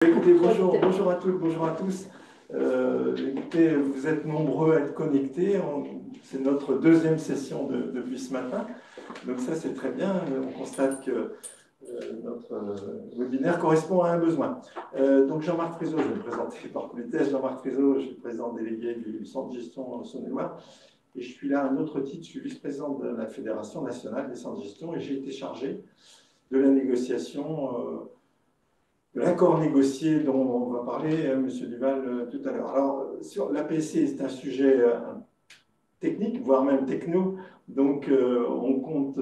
Écoutez, bonjour à toutes, bonjour à tous. Écoutez, vous êtes nombreux à être connectés. C'est notre deuxième session depuis ce matin. Donc ça, c'est très bien. On constate que notre webinaire correspond à un besoin. Donc Jean-Marc Friseau, je vais me présenter par politesse. Jean-Marc Friseau, je suis président délégué du Centre de gestion Saône-et-Loire. Et je suis là à un autre titre, je suis vice-président de la Fédération nationale des centres de gestion et j'ai été chargé de la négociation l'accord négocié dont on va parler, M. Duval, tout à l'heure. Alors, sur l'APC, c'est un sujet technique, voire même techno, donc on compte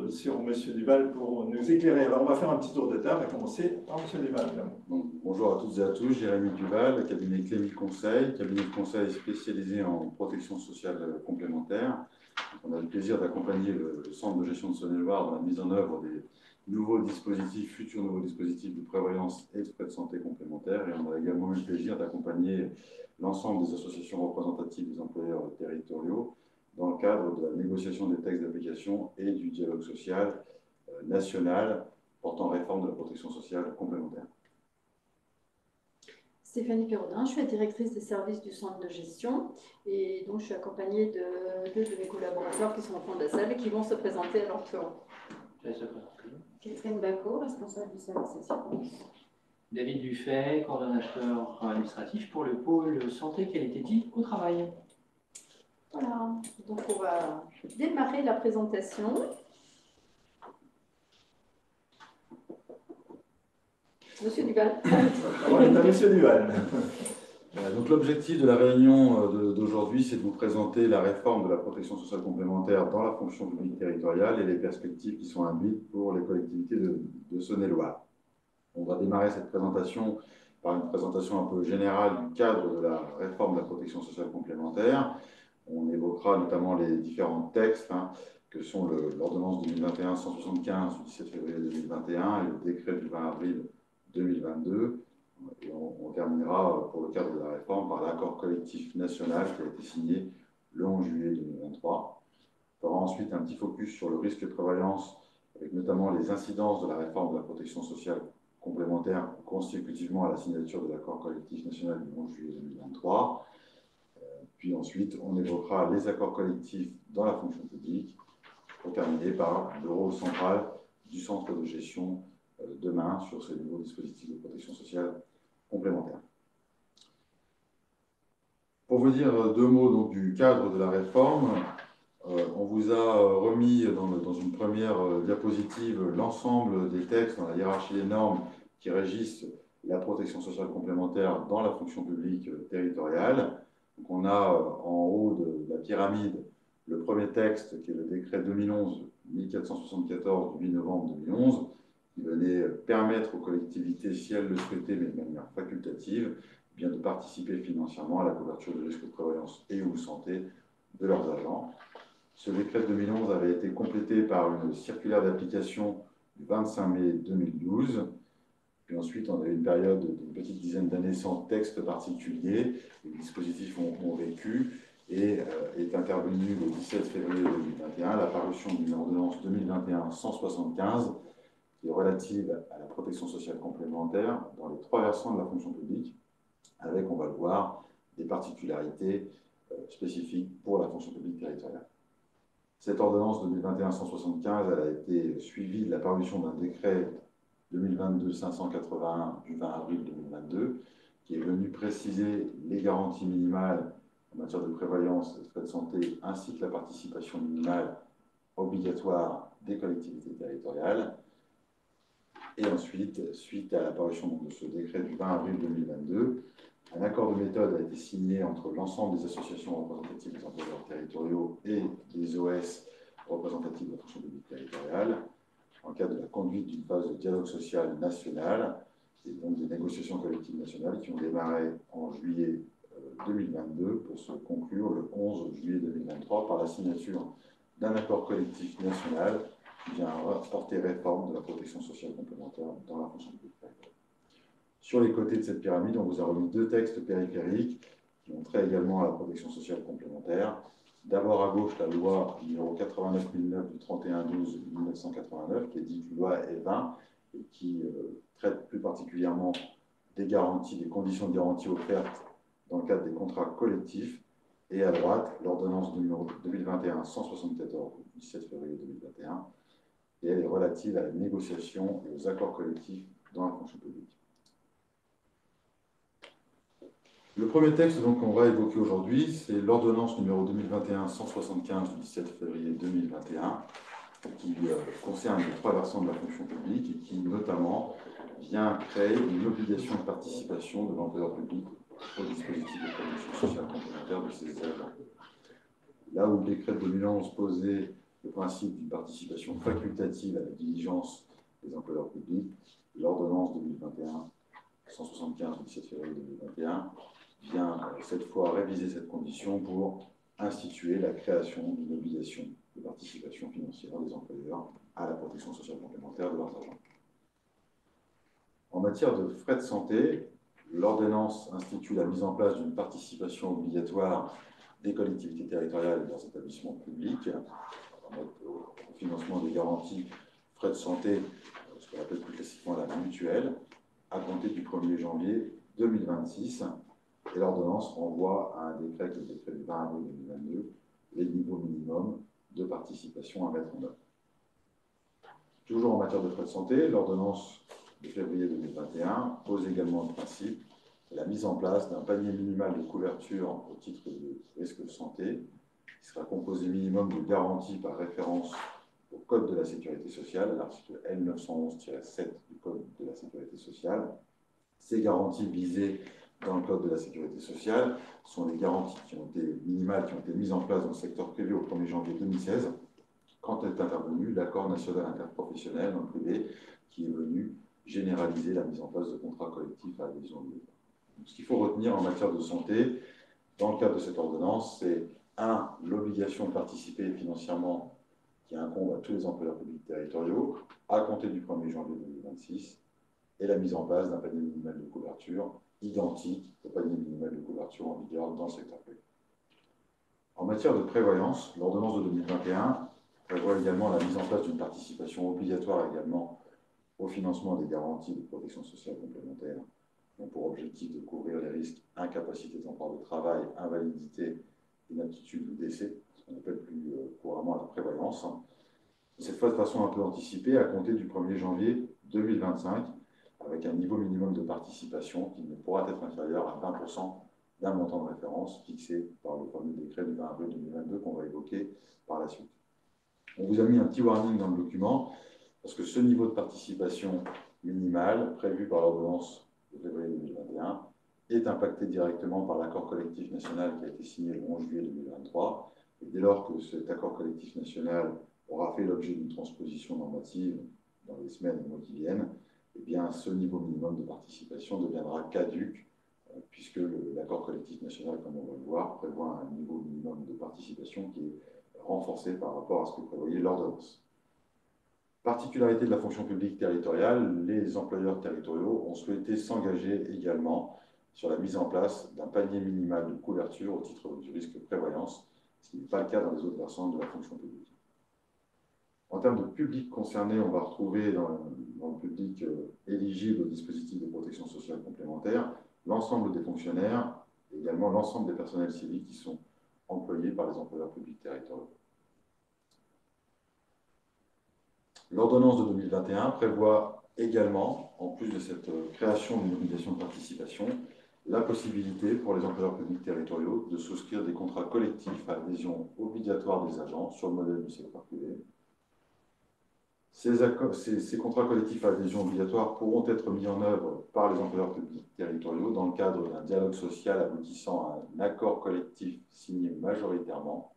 sur M. Duval pour nous éclairer. Alors, on va faire un petit tour de table, on va commencer par M. Duval. Donc, bonjour à toutes et à tous, Jérémy Duval, cabinet Clémy Conseil, cabinet de conseil spécialisé en protection sociale complémentaire. On a le plaisir d'accompagner le Centre de gestion de Saône-et-Loire dans la mise en œuvre des nouveaux dispositifs, futurs nouveaux dispositifs de prévoyance et de frais de santé complémentaires. Et on a également eu le plaisir d'accompagner l'ensemble des associations représentatives des employeurs territoriaux dans le cadre de la négociation des textes d'application et du dialogue social national portant réforme de la protection sociale complémentaire. Stéphanie Pérodin, je suis la directrice des services du centre de gestion et donc je suis accompagnée de deux de mes collaborateurs qui sont au fond de la salle et qui vont se présenter à leur tour. Catherine Bacot, responsable du service assurance. David Dufay, coordonnateur administratif pour le pôle santé qualité de vie au travail. Voilà, donc on va démarrer la présentation. Monsieur Duval. On est à M. Duval. Donc l'objectif de la réunion d'aujourd'hui, c'est de vous présenter la réforme de la protection sociale complémentaire dans la fonction publique territoriale et les perspectives qui sont induites pour les collectivités de Saône-et-Loire. On va démarrer cette présentation par une présentation un peu générale du cadre de la réforme de la protection sociale complémentaire. On évoquera notamment les différents textes que sont l'ordonnance 2021-175 du 17 février 2021 et le décret du 20 avril 2022. Et on terminera pour le cadre de la réforme par l'accord collectif national qui a été signé le 11 juillet 2023. On fera ensuite un petit focus sur le risque de prévoyance avec notamment les incidences de la réforme de la protection sociale complémentaire consécutivement à la signature de l'accord collectif national du 11 juillet 2023. Puis ensuite, on évoquera les accords collectifs dans la fonction publique pour terminer par le rôle central du centre de gestion demain sur ces nouveaux dispositifs de protection sociale complémentaire. Pour vous dire deux mots donc, du cadre de la réforme, on vous a remis dans une première diapositive l'ensemble des textes dans la hiérarchie des normes qui régissent la protection sociale complémentaire dans la fonction publique territoriale. Donc, on a en haut de la pyramide le premier texte qui est le décret 2011-1474 du 8 novembre 2011 qui venait permettre aux collectivités, si elles le souhaitaient, mais de manière facultative, bien de participer financièrement à la couverture du risque de prévoyance et ou santé de leurs agents. Ce décret de 2011 avait été complété par une circulaire d'application du 25 mai 2012. Puis ensuite, on a eu une période d'une petite dizaine d'années sans texte particulier. Les dispositifs ont vécu et est intervenu le 17 février 2021 la parution d'une ordonnance 2021-175 qui est relative à la protection sociale complémentaire dans les trois versants de la fonction publique, avec, on va le voir, des particularités spécifiques pour la fonction publique territoriale. Cette ordonnance 2021-175, elle a été suivie de la parution d'un décret 2022-581 du 20 avril 2022, qui est venu préciser les garanties minimales en matière de prévoyance et de frais de santé, ainsi que la participation minimale obligatoire des collectivités territoriales. Et ensuite, suite à l'apparition de ce décret du 20 avril 2022, un accord de méthode a été signé entre l'ensemble des associations représentatives des employeurs territoriaux et des OS représentatives de la fonction publique territoriale, en cadre de la conduite d'une phase de dialogue social national et donc des négociations collectives nationales qui ont démarré en juillet 2022 pour se conclure le 11 juillet 2023 par la signature d'un accord collectif national qui vient porter réforme de la protection sociale complémentaire dans la fonction publique territoriale. Sur les côtés de cette pyramide, on vous a remis deux textes périphériques qui ont trait également à la protection sociale complémentaire. D'abord à gauche, la loi numéro 89 du 31/12/1989, qui est dite loi E20, et qui traite plus particulièrement des garanties, des conditions de garantie offertes dans le cadre des contrats collectifs. Et à droite, l'ordonnance numéro 2021-174 du 17 février 2021, et elle est relative à la négociation et aux accords collectifs dans la fonction publique. Le premier texte qu'on va évoquer aujourd'hui, c'est l'ordonnance numéro 2021-175 du 17 février 2021, qui concerne les 3 versants de la fonction publique et qui notamment vient créer une obligation de participation de l'employeur public au dispositif de protection sociale complémentaire de ses agents. Là où le décret de 2011 posait le principe d'une participation facultative à la diligence des employeurs publics, l'ordonnance 2021-175 du 17 février 2021 vient cette fois réviser cette condition pour instituer la création d'une obligation de participation financière des employeurs à la protection sociale complémentaire de leurs agents. En matière de frais de santé, l'ordonnance institue la mise en place d'une participation obligatoire des collectivités territoriales et de leurs établissements publics au financement des garanties frais de santé, ce qu'on appelle plus classiquement la mutuelle, à compter du 1er janvier 2026. Et l'ordonnance renvoie à un décret, le décret du 20 avril 2022, les niveaux minimums de participation à mettre en œuvre. Toujours en matière de frais de santé, l'ordonnance de février 2021 pose également le principe de la mise en place d'un panier minimal de couverture au titre de risque de santé, qui sera composé minimum de garanties par référence au Code de la sécurité sociale, à l'article L911-7 du Code de la sécurité sociale. Ces garanties visées dans le Code de la sécurité sociale sont les garanties minimales qui ont été mises en place dans le secteur privé au 1er janvier 2016, quand est intervenu l'accord national interprofessionnel dans le privé qui est venu généraliser la mise en place de contrats collectifs à adhésion obligatoire. Ce qu'il faut retenir en matière de santé, dans le cadre de cette ordonnance, c'est 1. L'obligation de participer financièrement qui incombe à tous les employeurs publics territoriaux à compter du 1er janvier 2026 et la mise en place d'un panier minimal de couverture identique au panier minimal de couverture en vigueur dans le secteur privé. En matière de prévoyance, l'ordonnance de 2021 prévoit également la mise en place d'une participation obligatoire également au financement des garanties de protection sociale complémentaire, qui ont pour objectif de couvrir les risques incapacité d'emploi de travail, invalidité, inaptitude ou décès, ce qu'on appelle plus couramment la prévoyance. Cette fois de façon un peu anticipée, à compter du 1er janvier 2025, avec un niveau minimum de participation qui ne pourra être inférieur à 20% d'un montant de référence fixé par le fameux décret du 20 avril 2022 qu'on va évoquer par la suite. On vous a mis un petit warning dans le document, parce que ce niveau de participation minimal, prévu par l'ordonnance de février 2021, est impacté directement par l'accord collectif national qui a été signé le 11 juillet 2023. Et dès lors que cet accord collectif national aura fait l'objet d'une transposition normative dans les semaines et mois qui viennent, eh bien, ce niveau minimum de participation deviendra caduc, puisque l'accord collectif national, comme on va le voir, prévoit un niveau minimum de participation qui est renforcé par rapport à ce que prévoyait l'ordonnance. Particularité de la fonction publique territoriale, les employeurs territoriaux ont souhaité s'engager également sur la mise en place d'un panier minimal de couverture au titre du risque prévoyance, ce qui n'est pas le cas dans les autres versants de la fonction publique. En termes de public concerné, on va retrouver dans le public éligible au dispositif de protection sociale complémentaire l'ensemble des fonctionnaires et également l'ensemble des personnels civils qui sont employés par les employeurs publics territoriaux. L'ordonnance de 2021 prévoit également, en plus de cette création d'une obligation de participation, la possibilité pour les employeurs publics territoriaux de souscrire des contrats collectifs à adhésion obligatoire des agents sur le modèle du secteur privé. Ces contrats collectifs à adhésion obligatoire pourront être mis en œuvre par les employeurs publics territoriaux dans le cadre d'un dialogue social aboutissant à un accord collectif signé majoritairement.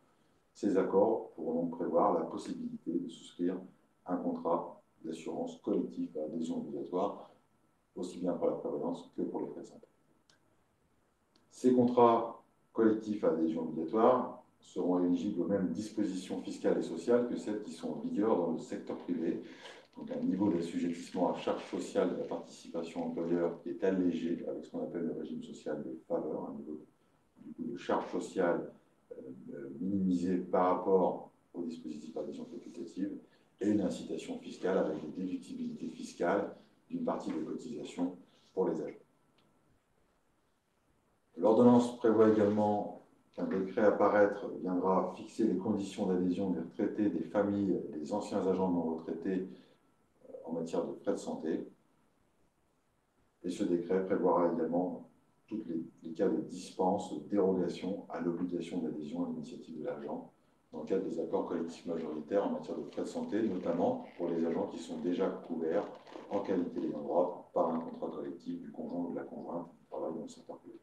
Ces accords pourront donc prévoir la possibilité de souscrire un contrat d'assurance collectif à adhésion obligatoire, aussi bien pour la prévoyance que pour les frais de santé. Ces contrats collectifs à adhésion obligatoire seront éligibles aux mêmes dispositions fiscales et sociales que celles qui sont en vigueur dans le secteur privé. Donc un niveau d'assujettissement à charge sociale de la participation employeur qui est allégé avec ce qu'on appelle le régime social de faveur, un niveau de charge sociale minimisé par rapport au dispositif d'adhésion facultative, et une incitation fiscale avec des déductibilités fiscales d'une partie des cotisations pour les agents. L'ordonnance prévoit également qu'un décret à paraître viendra fixer les conditions d'adhésion des retraités, des familles, des anciens agents non retraités en matière de frais de santé. Et ce décret prévoira également tous les cas de dispense, de dérogation à l'obligation d'adhésion à l'initiative de l'agent dans le cadre des accords collectifs majoritaires en matière de frais de santé, notamment pour les agents qui sont déjà couverts en qualité d'ayant droit par un contrat collectif du conjoint ou de la conjointe qui travaille dans le secteur privé.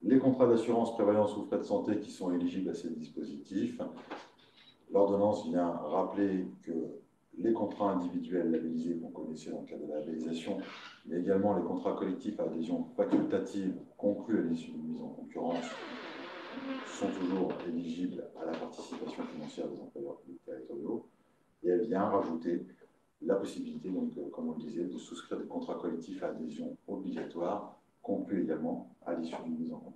Les contrats d'assurance prévoyance ou frais de santé qui sont éligibles à ces dispositifs. L'ordonnance vient rappeler que les contrats individuels labellisés qu'on connaissait dans le cadre de la labellisation, mais également les contrats collectifs à adhésion facultative conclus à l'issue d'une mise en concurrence sont toujours éligibles à la participation financière des employeurs publics territoriaux. Et elle vient rajouter la possibilité, donc, comme on le disait, de souscrire des contrats collectifs à adhésion obligatoire, conclus également à l'issue d'une mise en concurrence.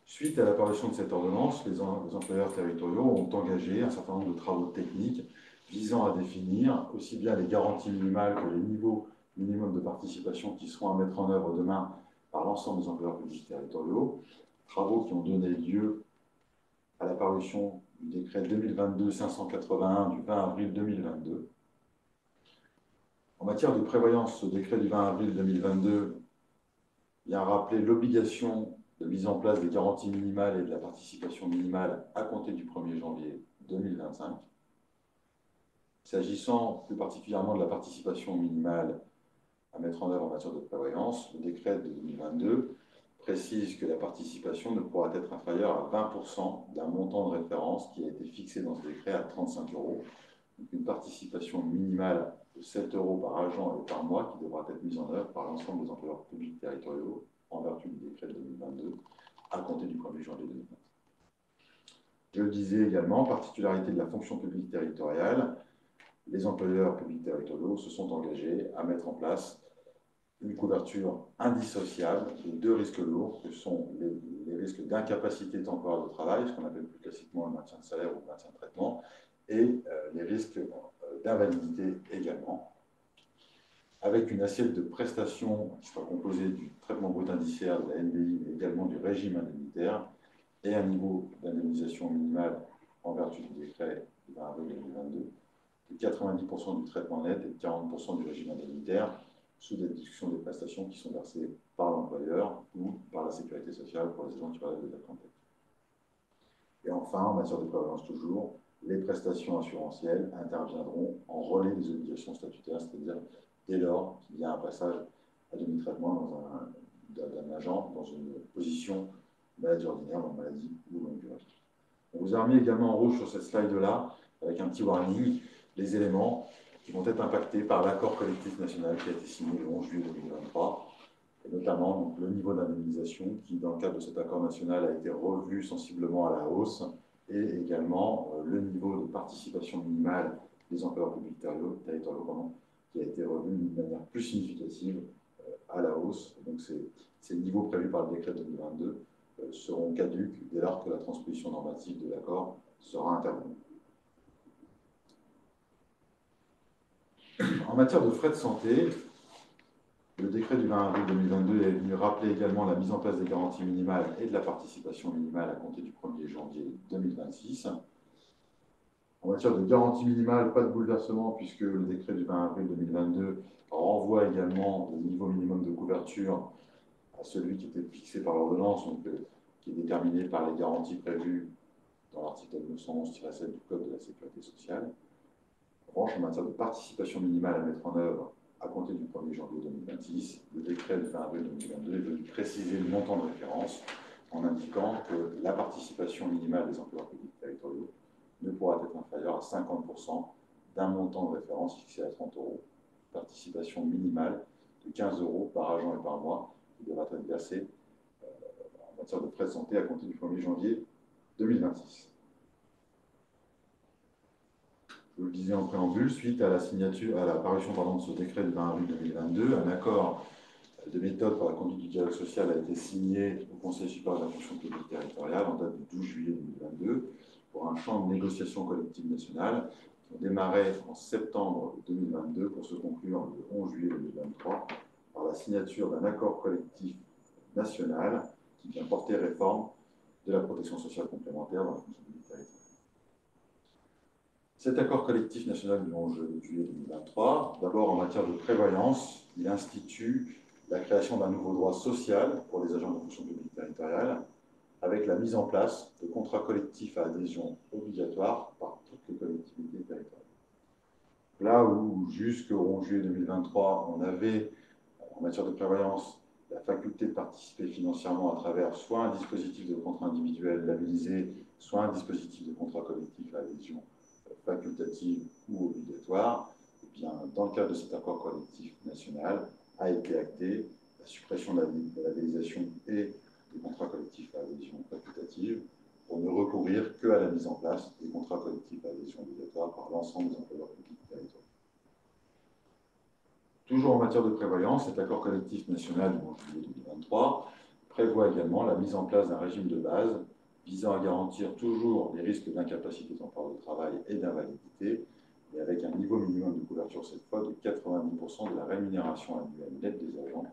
Suite à l'apparition de cette ordonnance, les employeurs territoriaux ont engagé un certain nombre de travaux techniques visant à définir aussi bien les garanties minimales que les niveaux minimums de participation qui seront à mettre en œuvre demain par l'ensemble des employeurs publics territoriaux. Travaux qui ont donné lieu à la parution du décret 2022-581 du 20 avril 2022. En matière de prévoyance, ce décret du 20 avril 2022 vient rappeler l'obligation de mise en place des garanties minimales et de la participation minimale à compter du 1er janvier 2025. S'agissant plus particulièrement de la participation minimale à mettre en œuvre en matière de prévoyance, le décret de 2022 précise que la participation ne pourra être inférieure à 20% d'un montant de référence qui a été fixé dans ce décret à 35 €. Donc une participation minimale de 7 € par agent et par mois qui devra être mise en œuvre par l'ensemble des employeurs publics territoriaux en vertu du décret de 2022 à compter du 1er janvier 2025. Je le disais également, particularité de la fonction publique territoriale, les employeurs publics territoriaux se sont engagés à mettre en place une couverture indissociable de deux risques lourds, que sont les risques d'incapacité temporaire de travail, ce qu'on appelle plus classiquement le maintien de salaire ou le maintien de traitement, et les risques d'invalidité également, avec une assiette de prestations qui sera composée du traitement brut indiciaire de la NBI, mais également du régime indemnitaire, et un niveau d'indemnisation minimale en vertu du décret du 20 avril 2022 de 90% du traitement net et de 40% du régime indemnitaire, sous des discussions des prestations qui sont versées par l'employeur ou par la sécurité sociale pour les agents qui relèvent de la clientèle. Et enfin, en matière de prévoyance toujours, les prestations assurantielles interviendront en relais des obligations statutaires, c'est-à-dire dès lors qu'il y a un passage à demi-traitement d'un agent dans une position maladie ordinaire, dans maladie ou longue durée. On vous a remis également en rouge sur cette slide-là, avec un petit warning, les éléments qui vont être impactés par l'accord collectif national qui a été signé le 11 juillet 2023, et notamment donc, le niveau d'indemnisation qui, dans le cadre de cet accord national, a été revu sensiblement à la hausse, et également le niveau de participation minimale des employeurs publics territoriaux qui a été revu d'une manière plus significative à la hausse. Donc ces niveaux prévus par le décret 2022 seront caducs dès lors que la transposition normative de l'accord sera intervenue. En matière de frais de santé, le décret du 20 avril 2022 est venu rappeler également la mise en place des garanties minimales et de la participation minimale à compter du 1er janvier 2026. En matière de garantie minimale, pas de bouleversement puisque le décret du 20 avril 2022 renvoie également le niveau minimum de couverture à celui qui était fixé par l'ordonnance, donc qui est déterminé par les garanties prévues dans l'article 911-7 du Code de la Sécurité sociale. En revanche, en matière de participation minimale à mettre en œuvre à compter du 1er janvier 2026, le décret du 20 avril 2022 est venu préciser le montant de référence en indiquant que la participation minimale des employeurs publics territoriaux ne pourra être inférieure à 50% d'un montant de référence fixé à 30 €, participation minimale de 15 € par agent et par mois qui devra être versée en matière de frais de santé à compter du 1er janvier 2026. Je vous le disais en préambule, suite à la signature, à la parution de ce décret du 20 avril 2022, un accord de méthode pour la conduite du dialogue social a été signé au Conseil supérieur de la fonction publique territoriale en date du 12 juillet 2022 pour un champ de négociation collective nationale qui ont démarré en septembre 2022 pour se conclure le 11 juillet 2023 par la la signature d'un accord collectif national qui vient porter réforme de la protection sociale complémentaire dans la fonction publique territoriale. Cet accord collectif national du 11 juillet 2023, d'abord en matière de prévoyance, il institue la création d'un nouveau droit social pour les agents de la fonction publique territoriale, avec la mise en place de contrats collectifs à adhésion obligatoire par toutes les collectivités territoriales. Là où jusqu'au 11 juillet 2023, on avait, en matière de prévoyance, la faculté de participer financièrement à travers soit un dispositif de contrat individuel labellisé, soit un dispositif de contrat collectif à adhésion facultative ou obligatoire, et bien, dans le cadre de cet accord collectif national, a été actée la suppression de la labellisation et des contrats collectifs à adhésion facultative pour ne recourir qu'à la mise en place des contrats collectifs à adhésion obligatoire par l'ensemble des employeurs publics territoriaux. Toujours en matière de prévoyance, cet accord collectif national du 11 juillet 2023 prévoit également la mise en place d'un régime de base visant à garantir toujours les risques d'incapacité temporaire de travail et d'invalidité, et avec un niveau minimum de couverture cette fois de 90% de la rémunération annuelle nette des agents,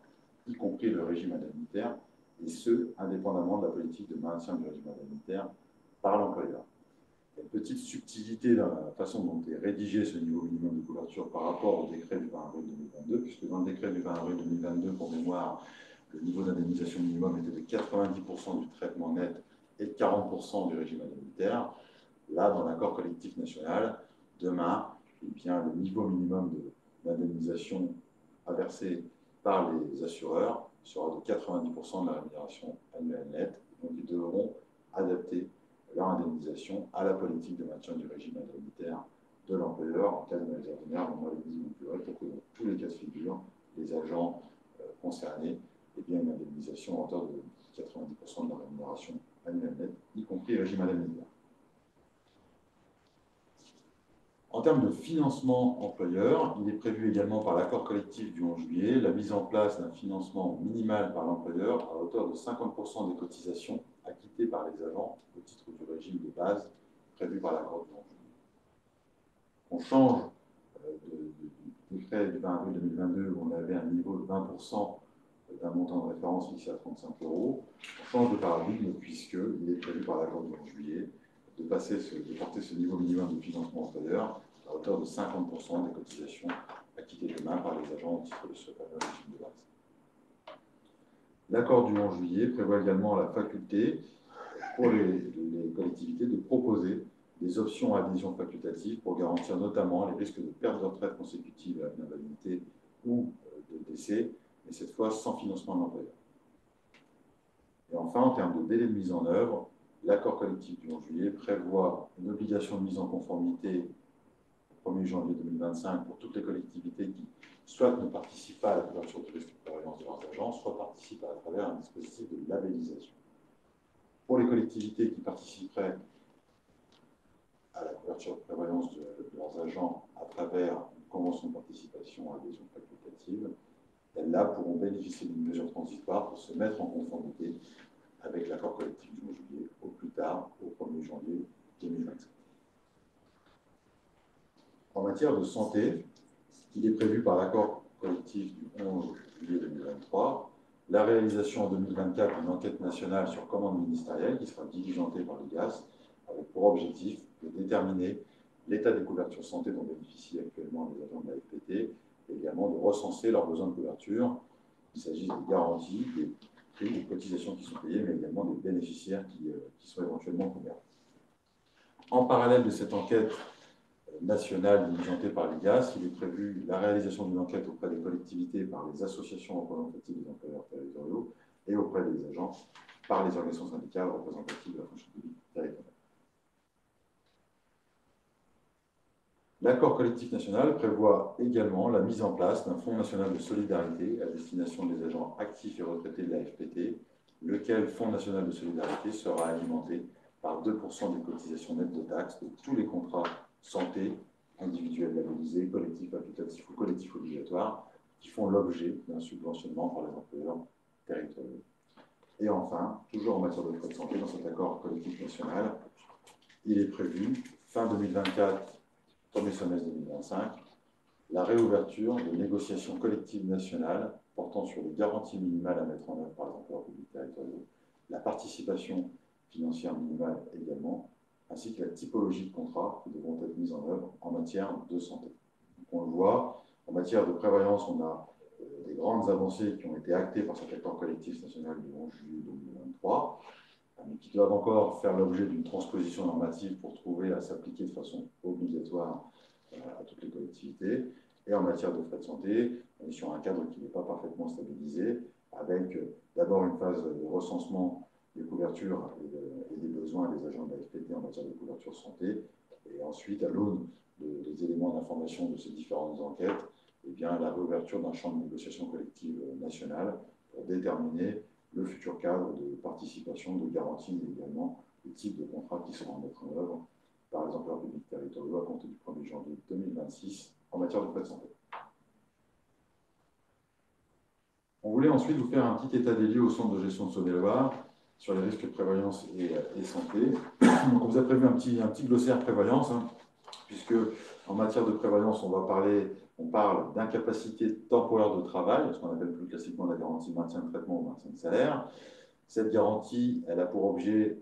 y compris le régime indemnitaire, et ce, indépendamment de la politique de maintien du régime indemnitaire par l'employeur. Il y a une petite subtilité dans la façon dont est rédigé ce niveau minimum de couverture par rapport au décret du 20 avril 2022, puisque dans le décret du 20 avril 2022, pour mémoire, le niveau d'indemnisation minimum était de 90% du traitement net et de 40% du régime indemnitaire. Là, dans l'accord collectif national, demain, eh bien, le niveau minimum d'indemnisation à verser par les assureurs sera de 90% de la rémunération annuelle nette. Donc, ils devront adapter leur indemnisation à la politique de maintien du régime indemnitaire de l'employeur en cas de maladie ordinaire, en maladie culturelle, pour que dans tous les cas de figure, les agents concernés aient bien une indemnisation à hauteur de 90% de la rémunération annuelle nette, y compris le régime indemnitaire. En termes de financement employeur, il est prévu également par l'accord collectif du 11 juillet la mise en place d'un financement minimal par l'employeur à hauteur de 50% des cotisations acquittées par les agents au titre du régime de base prévu par l'accord du 11 juillet. On change du décret du 20 avril 2022 où on avait un niveau de 20% d'un montant de référence fixé à 35 €. On change de paradigme puisqu'il est prévu par l'accord du 11 juillet de porter ce niveau minimum de financement employeur à hauteur de 50% des cotisations acquittées demain par les agents au titre de ce fameux régime de base. L'accord du 11 juillet prévoit également la faculté pour les collectivités de proposer des options à adhésion facultative pour garantir notamment les risques de perte de retraite consécutive à une invalidité ou de décès, mais cette fois sans financement de l'employeur. Et enfin, en termes de délai de mise en œuvre, l'accord collectif du 11 juillet prévoit une obligation de mise en conformité au 1er janvier 2025 pour toutes les collectivités qui soit ne participent pas à la couverture de risque de prévoyance de leurs agents, soit participent à travers un dispositif de labellisation. Pour les collectivités qui participeraient à la couverture de prévoyance de leurs agents à travers une convention de participation à adhésion facultative, elles-là pourront bénéficier d'une mesure transitoire pour se mettre en conformité avec l'accord collectif du 11 juillet, au plus tard, au 1er janvier 2025. En matière de santé, il est prévu par l'accord collectif du 11 juillet 2023 la réalisation en 2024 d'une enquête nationale sur commande ministérielle qui sera diligentée par l'IGAS avec pour objectif de déterminer l'état des couvertures santé dont bénéficient actuellement les agents de la FPT et également de recenser leurs besoins de couverture. Il s'agit des garanties, des prix, des cotisations qui sont payées, mais également des bénéficiaires qui sont éventuellement couverts. En parallèle de cette enquête nationale diligentée par l'IGAS, il est prévu la réalisation d'une enquête auprès des collectivités par les associations représentatives des employeurs territoriaux et auprès des agents par les organisations syndicales représentatives de la fonction publique territoriale. L'accord collectif national prévoit également la mise en place d'un fonds national de solidarité à destination des agents actifs et retraités de la FPT, lequel fonds national de solidarité sera alimenté par 2% des cotisations nettes de taxes de tous les contrats santé, individuels labellisés, collectifs facultatifs ou collectifs obligatoires, qui font l'objet d'un subventionnement par les employeurs territoriaux. Et enfin, toujours en matière de frais de santé, dans cet accord collectif national, il est prévu, fin 2024, premier semestre 2025, la réouverture de négociations collectives nationales portant sur les garanties minimales à mettre en œuvre par les employeurs publics territoriaux, la participation financière minimale également, ainsi que la typologie de contrats qui devront être mis en œuvre en matière de santé. Donc on le voit, en matière de prévoyance, on a des grandes avancées qui ont été actées par cet accord collectif national du 11 juillet 2023, mais qui doivent encore faire l'objet d'une transposition normative pour trouver à s'appliquer de façon obligatoire à toutes les collectivités. Et en matière de frais de santé, on est sur un cadre qui n'est pas parfaitement stabilisé, avec d'abord une phase de recensement des couvertures et des besoins des agents de la FPT en matière de couverture santé, et ensuite, à l'aune des éléments d'information de ces différentes enquêtes, eh bien, la réouverture d'un champ de négociation collective nationale pour déterminer le futur cadre de participation, de garantie, mais également le type de contrat qui seront à mettre en œuvre par les employeurs publics territoriaux à compter du 1er janvier 2026 en matière de frais de santé. On voulait ensuite vous faire un petit état des lieux au centre de gestion de Saône-et-Loire sur les risques de prévoyance et santé. Donc on vous a prévu un petit glossaire prévoyance, puisque en matière de prévoyance, on parle d'incapacité temporaire de travail, ce qu'on appelle plus classiquement la garantie maintien de traitement ou maintien de salaire. Cette garantie, elle a pour objet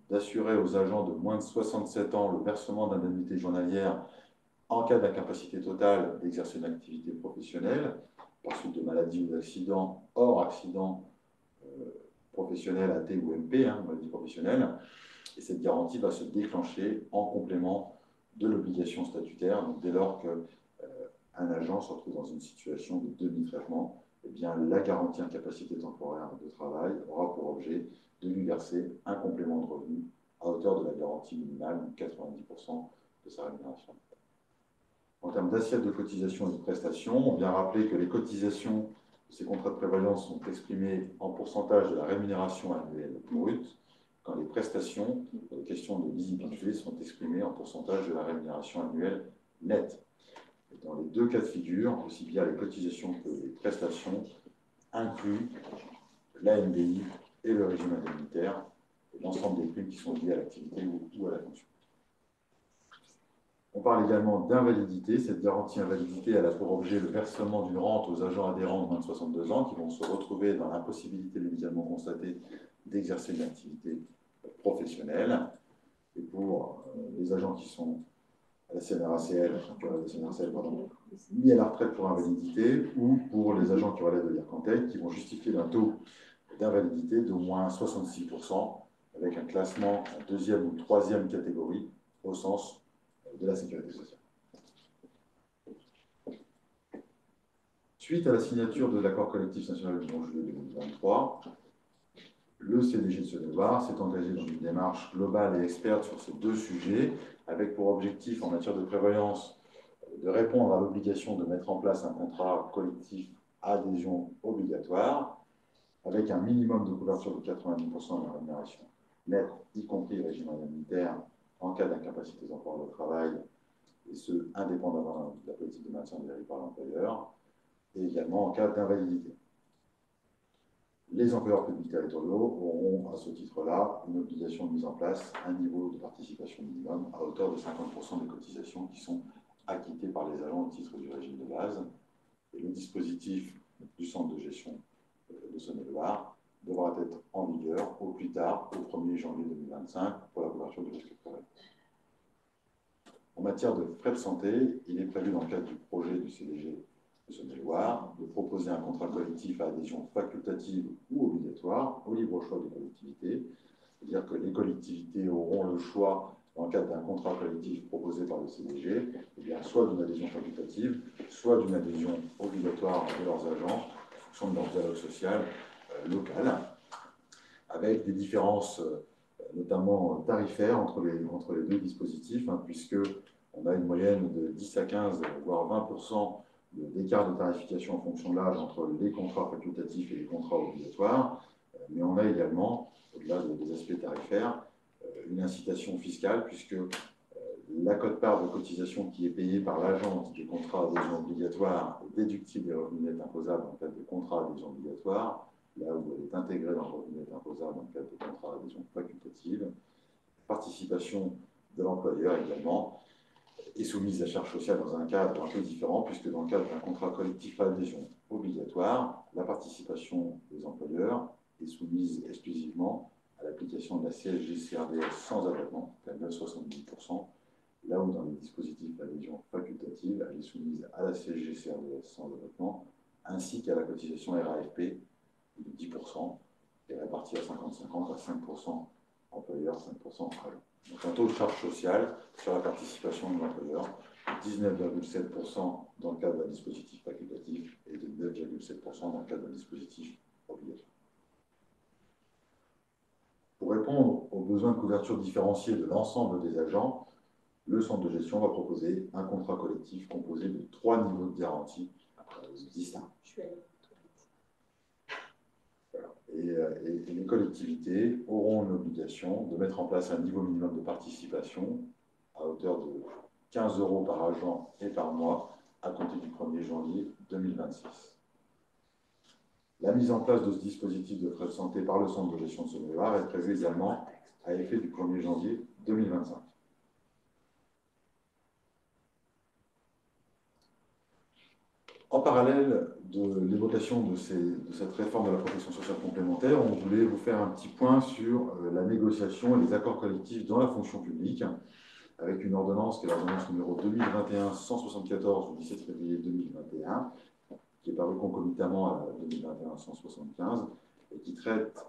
d'assurer aux agents de moins de 67 ans le versement d'indemnités journalières en cas d'incapacité totale d'exercer une activité professionnelle, par suite de maladie ou d'accident, hors accident professionnel, AT ou MP, maladie professionnelle. Et cette garantie va se déclencher en complément de l'obligation statutaire. Donc, dès lors qu'un agent se retrouve dans une situation de demi-traitement, eh bien, la garantie incapacité temporaire de travail aura pour objet de lui verser un complément de revenu à hauteur de la garantie minimale, donc 90% de sa rémunération. En termes d'assiette de cotisation et de prestations, on vient rappeler que les cotisations de ces contrats de prévoyance sont exprimées en pourcentage de la rémunération annuelle brute, quand les prestations, pour les questions de lisibilité, sont exprimées en pourcentage de la rémunération annuelle nette. Et dans les deux cas de figure, aussi bien les cotisations que les prestations incluent l'ANDI et le régime indemnitaire, et l'ensemble des primes qui sont liées à l'activité ou à la fonction. On parle également d'invalidité. Cette garantie invalidité, elle a pour objet le versement d'une rente aux agents adhérents de moins de 62 ans qui vont se retrouver dans l'impossibilité médicalement constatée d'exercer une activité professionnelle. Et pour les agents qui sont à la CNRACL, mis à la retraite pour invalidité, ou pour les agents qui relèvent de l'IRCANTEC, qui vont justifier d'un taux d'invalidité d'au moins 66%, avec un classement en deuxième ou troisième catégorie au sens de la sécurité sociale. Suite à la signature de l'accord collectif national du 11 juillet 2023, le CDG de Saône-et-Loire s'est engagé dans une démarche globale et experte sur ces deux sujets, avec pour objectif en matière de prévoyance de répondre à l'obligation de mettre en place un contrat collectif à adhésion obligatoire, avec un minimum de couverture de 90% de la rémunération nette, y compris le régime indemnitaire, en cas d'incapacité temporaire de travail, et ce, indépendamment de la politique de maintien de l'élève par l'employeur, et également en cas d'invalidité. Les employeurs publics territoriaux auront, à ce titre-là, une obligation de mise en place, un niveau de participation minimum à hauteur de 50% des cotisations qui sont acquittées par les agents au titre du régime de base. Et le dispositif du centre de gestion de Saône-et-Loire devra être en vigueur au plus tard, au 1er janvier 2025, pour la couverture du risque de travail. En matière de frais de santé, il est prévu dans le cadre du projet du CDG de Saône-et-Loire de proposer un contrat collectif à adhésion facultative ou obligatoire au libre choix des collectivités. C'est-à-dire que les collectivités auront le choix, dans le cadre d'un contrat collectif proposé par le CDG, eh bien, soit d'une adhésion facultative, soit d'une adhésion obligatoire de leurs agents, en fonction de leur dialogue social local, avec des différences notamment tarifaires entre les deux dispositifs, puisque on a une moyenne de 10 à 15, voire 20% d'écart de tarification en fonction de l'âge entre les contrats facultatifs et les contrats obligatoires, mais on a également, au-delà des aspects tarifaires, une incitation fiscale, puisque la quote-part de cotisation qui est payée par l'agent des contrats d'adhésion obligatoire est déductible des revenus nets imposables dans le cadre des contrats d'adhésion obligatoire, là où elle est intégrée dans le revenu net imposable dans le cadre des contrats d'adhésion facultative. Participation de l'employeur également, est soumise à charge sociale dans un cadre un peu différent, puisque dans le cadre d'un contrat collectif à adhésion obligatoire, la participation des employeurs est soumise exclusivement à l'application de la CSG-CRDS sans abattement, à 9,70%, là où dans les dispositifs d'adhésion facultative, elle est soumise à la CSG-CRDS sans abattement, ainsi qu'à la cotisation RAFP de 10%, qui est répartie à 50-50, à 5% employeur, 5% agent. Donc un taux de charge sociale sur la participation de l'employeur, 19,7% dans le cadre d'un dispositif facultatif et de 9,7% dans le cadre d'un dispositif obligatoire. Pour répondre aux besoins de couverture différenciés de l'ensemble des agents, le centre de gestion va proposer un contrat collectif composé de 3 niveaux de garantie distincts. Et les collectivités auront l'obligation de mettre en place un niveau minimum de participation à hauteur de 15 € par agent et par mois à compter du 1er janvier 2026. La mise en place de ce dispositif de frais de santé par le centre de gestion de Saône-et-Loire est prévue également à effet du 1er janvier 2025. En parallèle de l'évocation de cette réforme de la protection sociale complémentaire, on voulait vous faire un petit point sur la négociation et les accords collectifs dans la fonction publique, avec une ordonnance qui est l'ordonnance numéro 2021-174 du 17 février 2021, qui est parue concomitamment à la 2021-175, et qui traite,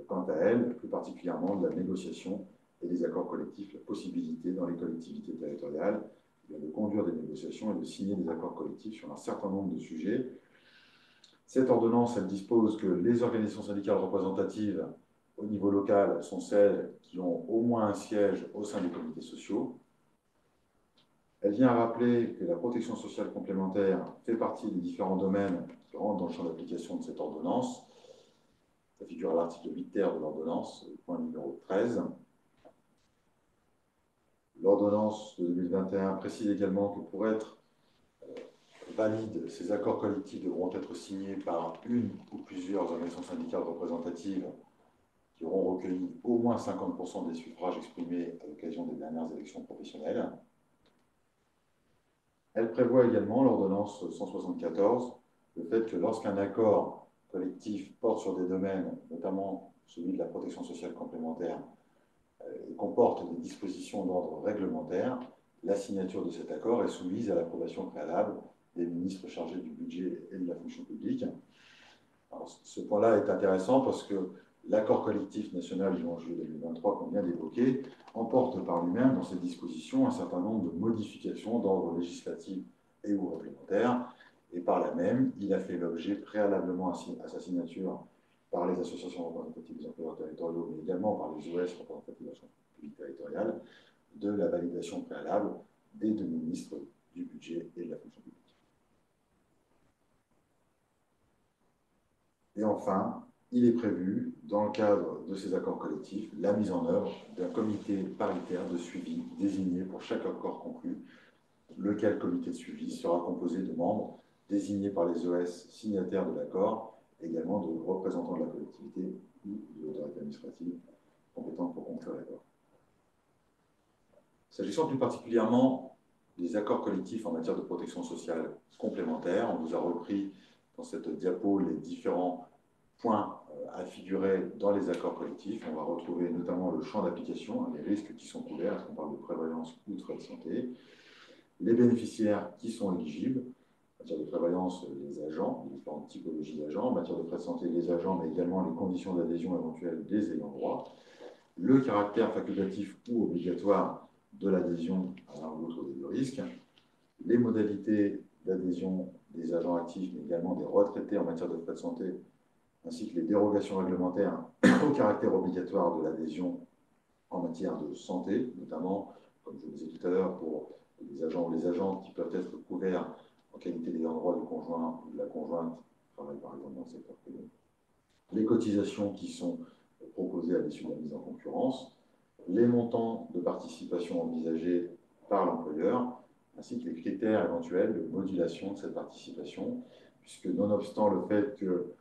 quant à elle, plus particulièrement de la négociation et des accords collectifs, la possibilité dans les collectivités territoriales de conduire des négociations et de signer des accords collectifs sur un certain nombre de sujets. Cette ordonnance, elle dispose que les organisations syndicales représentatives au niveau local sont celles qui ont au moins un siège au sein des comités sociaux. Elle vient rappeler que la protection sociale complémentaire fait partie des différents domaines qui rentrent dans le champ d'application de cette ordonnance. Ça figure à l'article 8 ter de l'ordonnance, point numéro 13. L'ordonnance de 2021 précise également que pour être valides, ces accords collectifs devront être signés par une ou plusieurs organisations syndicales représentatives qui auront recueilli au moins 50% des suffrages exprimés à l'occasion des dernières élections professionnelles. Elle prévoit également, l'ordonnance 174, le fait que lorsqu'un accord collectif porte sur des domaines, notamment celui de la protection sociale complémentaire, et comporte des dispositions d'ordre réglementaire, la signature de cet accord est soumise à l'approbation préalable des ministres chargés du budget et de la fonction publique. Alors, ce point-là est intéressant parce que l'accord collectif national du 11 juillet 2023 qu'on vient d'évoquer emporte par lui-même dans ses dispositions un certain nombre de modifications d'ordre législatif et ou réglementaire, et par là même, il a fait l'objet préalablement à sa signature par les associations représentatives des employeurs territoriaux, mais également par les OS représentatives de la fonction publique territoriale, de la validation préalable des deux ministres du budget et de la fonction publique. Et enfin, il est prévu, dans le cadre de ces accords collectifs, la mise en œuvre d'un comité paritaire de suivi désigné pour chaque accord conclu, lequel comité de suivi sera composé de membres désignés par les OS signataires de l'accord, également de représentants de la collectivité ou de l'autorité administrative compétente pour conclure l'accord. S'agissant plus particulièrement des accords collectifs en matière de protection sociale complémentaire, on vous a repris dans cette diapo les différents points à figurer dans les accords collectifs. On va retrouver notamment le champ d'application, les risques qui sont couverts, est-ce qu'on parle de prévoyance ou de frais de santé, les bénéficiaires qui sont éligibles, en matière de prévoyance, les agents, les différentes typologies d'agents, en matière de frais de santé, les agents, mais également les conditions d'adhésion éventuelles des ayants droit, le caractère facultatif ou obligatoire de l'adhésion à l'un ou l'autre des deux risques, les modalités d'adhésion des agents actifs, mais également des retraités en matière de frais de santé, ainsi que les dérogations réglementaires au caractère obligatoire de l'adhésion en matière de santé, notamment, comme je le disais tout à l'heure, pour les agents ou les agentes qui peuvent être couverts en qualité d'ayant droit du conjoint ou de la conjointe, qui travaille par exemple dans le secteur privé. Les cotisations qui sont proposées à l'issue de la mise en concurrence, les montants de participation envisagés par l'employeur, ainsi que les critères éventuels de modulation de cette participation, puisque nonobstant le fait que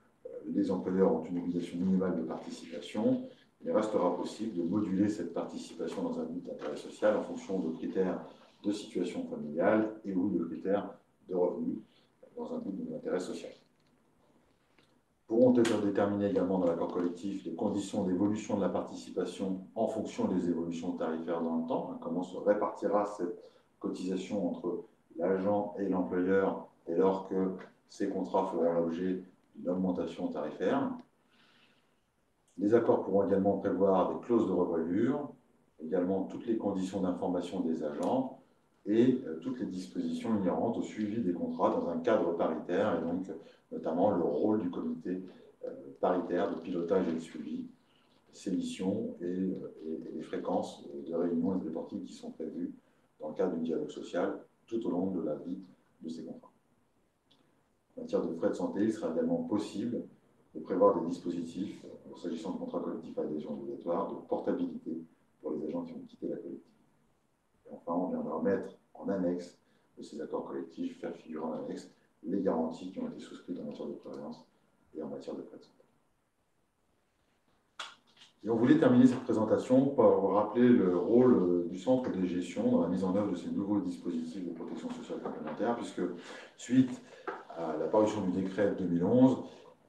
les employeurs ont une obligation minimale de participation, il restera possible de moduler cette participation dans un but d'intérêt social en fonction de critères de situation familiale et ou de critères de revenus dans un but d'intérêt social. Pourront être déterminées également dans l'accord collectif les conditions d'évolution de la participation en fonction des évolutions tarifaires dans le temps. Comment se répartira cette cotisation entre l'agent et l'employeur dès lors que ces contrats feront l'objet d'une augmentation tarifaire. Les accords pourront également prévoir des clauses de revoyure, également toutes les conditions d'information des agents et toutes les dispositions inhérentes au suivi des contrats dans un cadre paritaire, et donc notamment le rôle du comité paritaire de pilotage et de suivi, ses missions et les fréquences de réunions et de reporting qui sont prévues dans le cadre du dialogue social tout au long de la vie de ces contrats. En matière de frais de santé, il sera également possible de prévoir des dispositifs, s'agissant de contrats collectifs à adhésion obligatoire, de portabilité pour les agents qui ont quitté la collectivité. Et enfin, on viendra mettre en annexe de ces accords collectifs, faire figurer en annexe les garanties qui ont été souscrites en matière de prévoyance et en matière de frais de santé. Et on voulait terminer cette présentation par rappeler le rôle du centre de gestion dans la mise en œuvre de ces nouveaux dispositifs de protection sociale complémentaire, puisque suite à la parution du décret de 2011,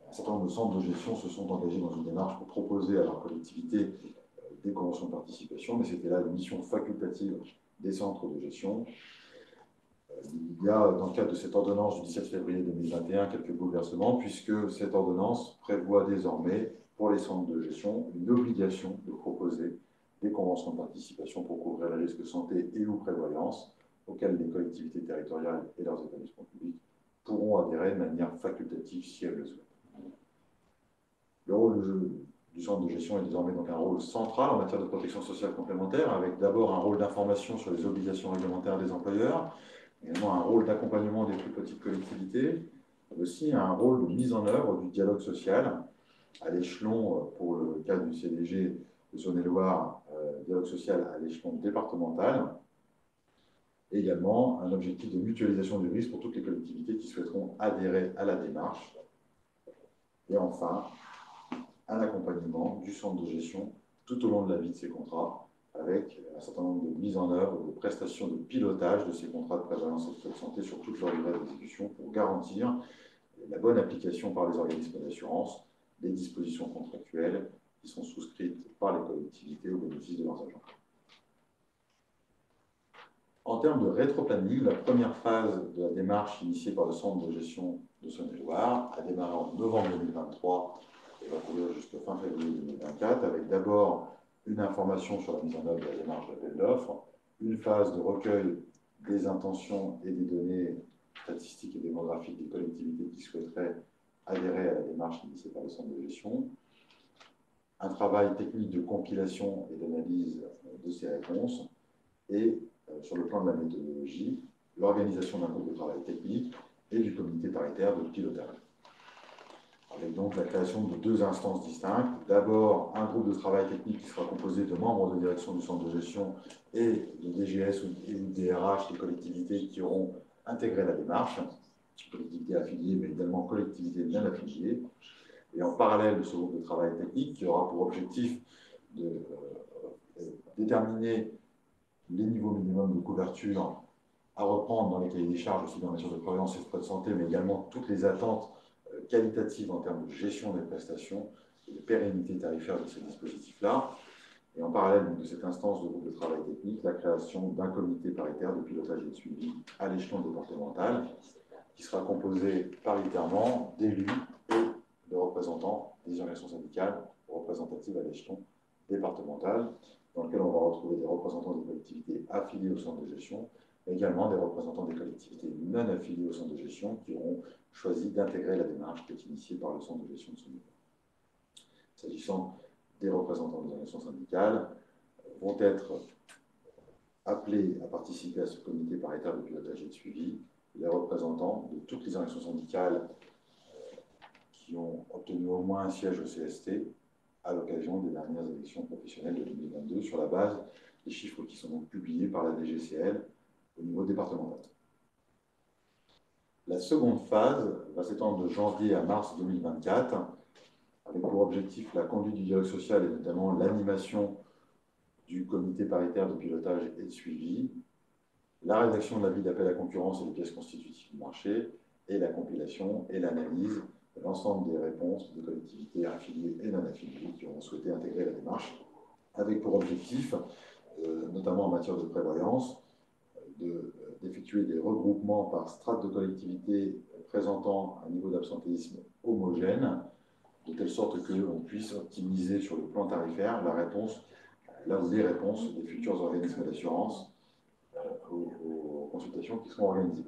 un certain nombre de centres de gestion se sont engagés dans une démarche pour proposer à leur collectivité des conventions de participation, mais c'était là une mission facultative des centres de gestion. Il y a, dans le cadre de cette ordonnance du 17 février 2021, quelques bouleversements, puisque cette ordonnance prévoit désormais, pour les centres de gestion, une obligation de proposer des conventions de participation pour couvrir les risques santé et ou prévoyance, auxquels les collectivités territoriales et leurs établissements publics pourront adhérer de manière facultative si elles le souhaitent. Le rôle du centre de gestion est désormais donc un rôle central en matière de protection sociale complémentaire, avec d'abord un rôle d'information sur les obligations réglementaires des employeurs, également un rôle d'accompagnement des plus petites collectivités, aussi un rôle de mise en œuvre du dialogue social à l'échelon, pour le cadre du CDG de Saône-et-Loire, dialogue social à l'échelon départemental, et également un objectif de mutualisation du risque pour toutes les collectivités qui souhaiteront adhérer à la démarche. Et enfin, un accompagnement du centre de gestion tout au long de la vie de ces contrats, avec un certain nombre de mises en œuvre, de prestations de pilotage de ces contrats de prévalence et de frais de santé sur toute leur durée d'exécution pour garantir la bonne application par les organismes d'assurance des dispositions contractuelles qui sont souscrites par les collectivités au bénéfice de leurs agents. En termes de rétroplanning, la première phase de la démarche initiée par le centre de gestion de Saône-et-Loire a démarré en novembre 2023 et va courir jusqu'à fin février 2024, avec d'abord une information sur la mise en œuvre de la démarche d'appel d'offres, une phase de recueil des intentions et des données statistiques et démographiques des collectivités qui souhaiteraient adhérer à la démarche initiée par le centre de gestion, un travail technique de compilation et d'analyse de ces réponses, et sur le plan de la méthodologie, l'organisation d'un groupe de travail technique et du comité paritaire de pilotage. Avec donc la création de deux instances distinctes. D'abord, un groupe de travail technique qui sera composé de membres de direction du centre de gestion et de DGS et de DRH des collectivités qui auront intégré la démarche, collectivités affiliées, mais également collectivités non affiliées. Et en parallèle de ce groupe de travail technique, qui aura pour objectif de déterminer les niveaux minimums de couverture à reprendre dans les cahiers des charges, aussi bien en matière de prévoyance et de frais de santé, mais également toutes les attentes qualitatives en termes de gestion des prestations et de pérennité tarifaire de ces dispositifs-là. Et en parallèle de cette instance de groupe de travail technique, la création d'un comité paritaire de pilotage et de suivi à l'échelon départemental, qui sera composé paritairement d'élus et de représentants des organisations syndicales représentatives à l'échelon départemental, dans lequel on va retrouver des représentants des collectivités affiliées au centre de gestion, mais également des représentants des collectivités non affiliées au centre de gestion qui auront choisi d'intégrer la démarche qui est initiée par le centre de gestion de Saône-et-Loire. S'agissant des représentants des organisations syndicales, vont être appelés à participer à ce comité paritaire de pilotage et de suivi les représentants de toutes les organisations syndicales qui ont obtenu au moins un siège au CST à l'occasion des dernières élections professionnelles de 2022 sur la base des chiffres qui sont donc publiés par la DGCL au niveau départemental. La seconde phase va s'étendre de janvier à mars 2024 avec pour objectif la conduite du dialogue social et notamment l'animation du comité paritaire de pilotage et de suivi, la rédaction de l'avis d'appel à concurrence et des pièces constitutives du marché, et la compilation et l'analyse de l'ensemble des réponses des collectivités affiliées et non affiliées qui ont souhaité intégrer la démarche, avec pour objectif, notamment en matière de prévoyance, d'effectuer des regroupements par strates de collectivités présentant un niveau d'absentéisme homogène, de telle sorte qu'on puisse optimiser sur le plan tarifaire la réponse, là où les réponses des futurs organismes d'assurance aux consultations qui seront organisées.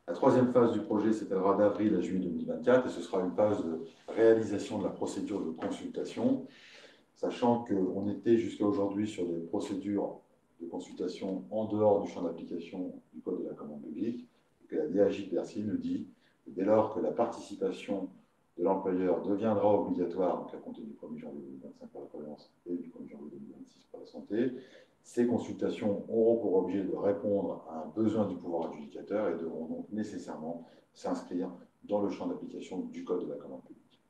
La troisième phase du projet s'étalera d'avril à juillet 2024 et ce sera une phase de réalisation de la procédure de consultation, sachant qu'on était jusqu'à aujourd'hui sur des procédures de consultation en dehors du champ d'application du Code de la commande publique, et que la DAJ de Bercy nous dit que dès lors que la participation de l'employeur deviendra obligatoire, donc à compter du 1er janvier 2025 pour la prévoyance et du 1er janvier 2026 pour la santé, ces consultations auront pour objet de répondre à un besoin du pouvoir adjudicateur et devront donc nécessairement s'inscrire dans le champ d'application du Code de la commande publique.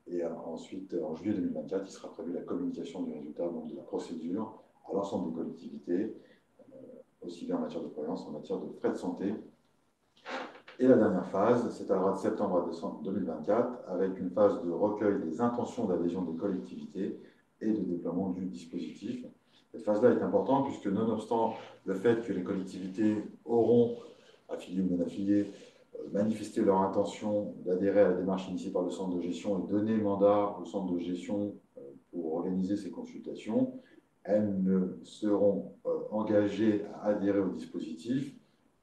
Et ensuite, en juillet 2024, il sera prévu la communication du résultat donc, de la procédure à l'ensemble des collectivités, aussi bien en matière de prévoyance qu'en matière de frais de santé. Et la dernière phase s'étalera de septembre à décembre 2024 avec une phase de recueil des intentions d'adhésion des collectivités et de déploiement du dispositif. Cette phase-là est importante puisque, nonobstant le fait que les collectivités auront, affiliées ou non affiliées, manifesté leur intention d'adhérer à la démarche initiée par le centre de gestion et donner mandat au centre de gestion pour organiser ces consultations, elles ne seront engagées à adhérer au dispositif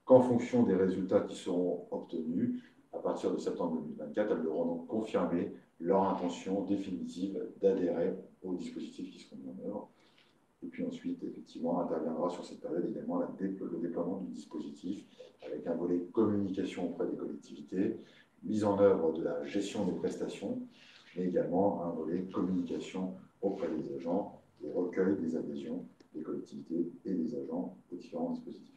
qu'en fonction des résultats qui seront obtenus. À partir de septembre 2024, elles devront donc confirmer leur intention définitive d'adhérer au dispositif qui seront mis en œuvre. Et puis ensuite, effectivement, interviendra sur cette période également le déploiement du dispositif avec un volet communication auprès des collectivités, mise en œuvre de la gestion des prestations, mais également un volet communication auprès des agents et recueil des adhésions des collectivités et des agents aux différents dispositifs.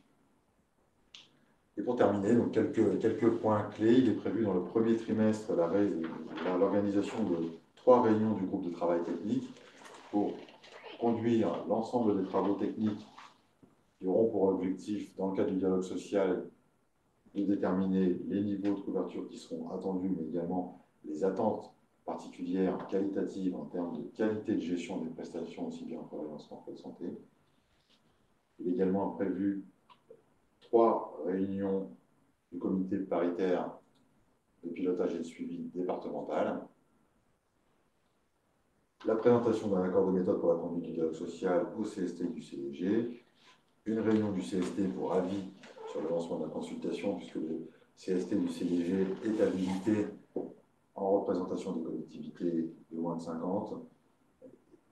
Et pour terminer, donc quelques points clés. Il est prévu dans le premier trimestre l'organisation de 3 réunions du groupe de travail technique pour conduire l'ensemble des travaux techniques qui auront pour objectif, dans le cadre du dialogue social, de déterminer les niveaux de couverture qui seront attendus, mais également les attentes particulières, qualitatives, en termes de qualité de gestion des prestations, aussi bien en prévoyance qu'en frais de santé. Il est également prévu 3 réunions du comité paritaire de pilotage et de suivi départemental, la présentation d'un accord de méthode pour la conduite du dialogue social au CST du CEG, une réunion du CST pour avis sur le lancement de la consultation, puisque le CST du CEG est habilité en représentation des collectivités de moins de 50,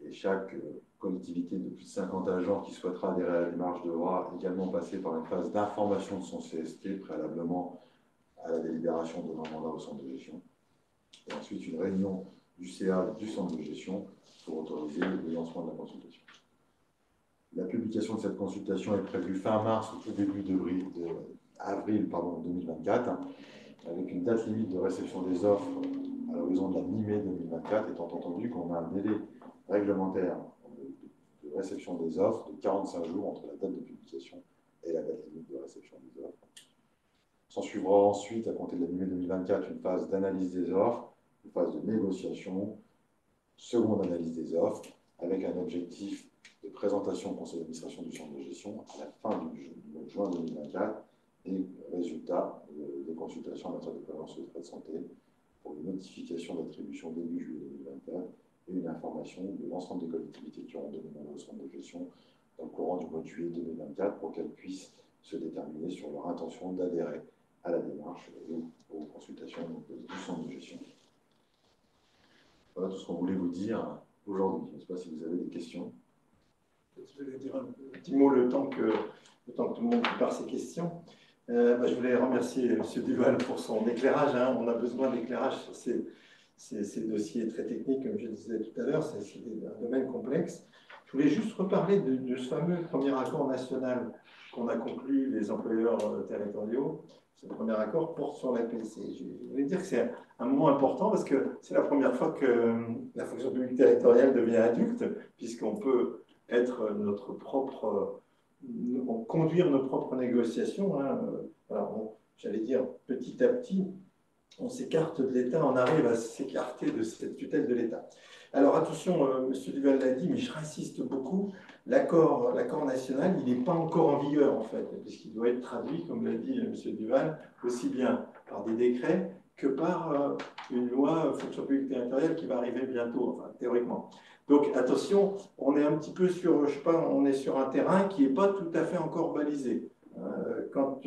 et chaque collectivité de plus de 50 agents qui souhaitera adhérer à la démarche devra également passer par une phase d'information de son CST préalablement à la délibération de leur mandat au centre de gestion. Et ensuite, une réunion du CA du centre de gestion pour autoriser le lancement de la consultation. La publication de cette consultation est prévue fin mars ou tout début avril 2024, avec une date limite de réception des offres à l'horizon de la mi-mai 2024, étant entendu qu'on a un délai réglementaire de réception des offres de 45 jours entre la date de publication et la date limite de réception des offres. S'en suivra ensuite, à compter de la mi-mai 2024, une phase d'analyse des offres, une phase de négociation, seconde analyse des offres, avec un objectif de présentation au conseil d'administration du centre de gestion à la fin du mois de juin 2024 et résultat des consultations en matière de prévention des frais de santé pour une notification d'attribution début juillet 2024 et une information de l'ensemble des collectivités qui auront donné mandat au centre de gestion dans le courant du mois de juillet 2024 pour qu'elles puissent se déterminer sur leur intention d'adhérer à la démarche et aux consultations du centre de gestion. Voilà tout ce qu'on voulait vous dire aujourd'hui. Je ne sais pas si vous avez des questions. Je vais dire un petit mot le temps que tout le monde prépare ses questions. Je voulais remercier M. Duval pour son éclairage. On a besoin d'éclairage sur ces dossiers très techniques, comme je disais tout à l'heure. C'est un domaine complexe. Je voulais juste reparler de ce fameux premier accord national qu'on a conclu les employeurs territoriaux. Ce premier accord porte sur la l'APC. Je voulais dire que c'est un moment important parce que c'est la première fois que la fonction publique territoriale devient adulte, puisqu'on peut être notre propre, conduire nos propres négociations. Hein. Voilà, j'allais dire petit à petit, on s'écarte de l'État, on arrive à s'écarter de cette tutelle de l'État. Alors attention, M. Duval l'a dit, mais je insiste beaucoup, l'accord national, il n'est pas encore en vigueur en fait, puisqu'il doit être traduit, comme l'a dit M. Duval, aussi bien par des décrets que par une loi fonction publique territoriale qui va arriver bientôt, enfin théoriquement. Donc attention, on est un petit peu sur, je sais pas, on est sur un terrain qui n'est pas tout à fait encore balisé. Quand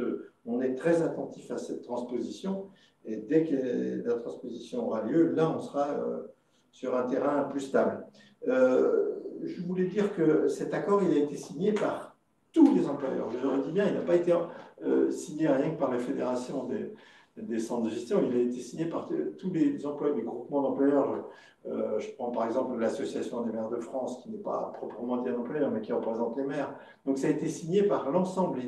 on est très attentif à cette transposition, et dès que la transposition aura lieu, là on sera sur un terrain plus stable. Je voulais dire que cet accord, il a été signé par tous les employeurs. Je le redis bien, il n'a pas été signé rien que par la Fédération des centres de gestion, il a été signé par tous les employeurs, les groupements d'employeurs. Je prends par exemple l'Association des maires de France, qui n'est pas proprement dit un employeur, mais qui représente les maires. Donc ça a été signé par l'ensemble,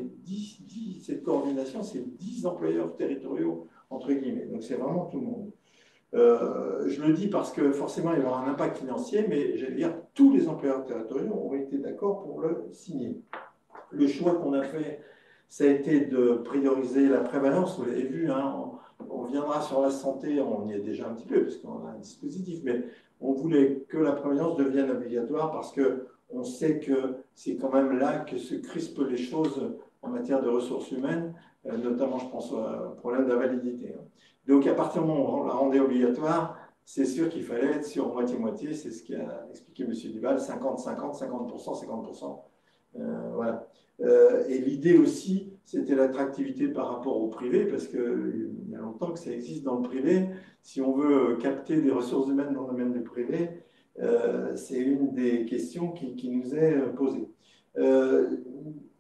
cette coordination, c'est 10 employeurs territoriaux, entre guillemets. Donc c'est vraiment tout le monde. Je le dis parce que forcément il y aura un impact financier, mais j'allais dire tous les employeurs territoriaux ont été d'accord pour le signer. Le choix qu'on a fait, ça a été de prioriser la prévalence. Vous l'avez vu, hein, on viendra sur la santé, on y est déjà un petit peu parce qu'on a un dispositif, mais on voulait que la prévalence devienne obligatoire parce qu'on sait que c'est quand même là que se crispent les choses en matière de ressources humaines, notamment je pense au problème de la validité. Donc à partir du moment où on la rendait obligatoire, c'est sûr qu'il fallait être sur moitié-moitié, c'est ce qu'a expliqué M. Duval, 50-50, 50%, 50%. Voilà. Et l'idée aussi, c'était l'attractivité par rapport au privé, parce qu'il y a longtemps que ça existe dans le privé. Si on veut capter des ressources humaines dans le domaine du privé, c'est une des questions qui nous est posée.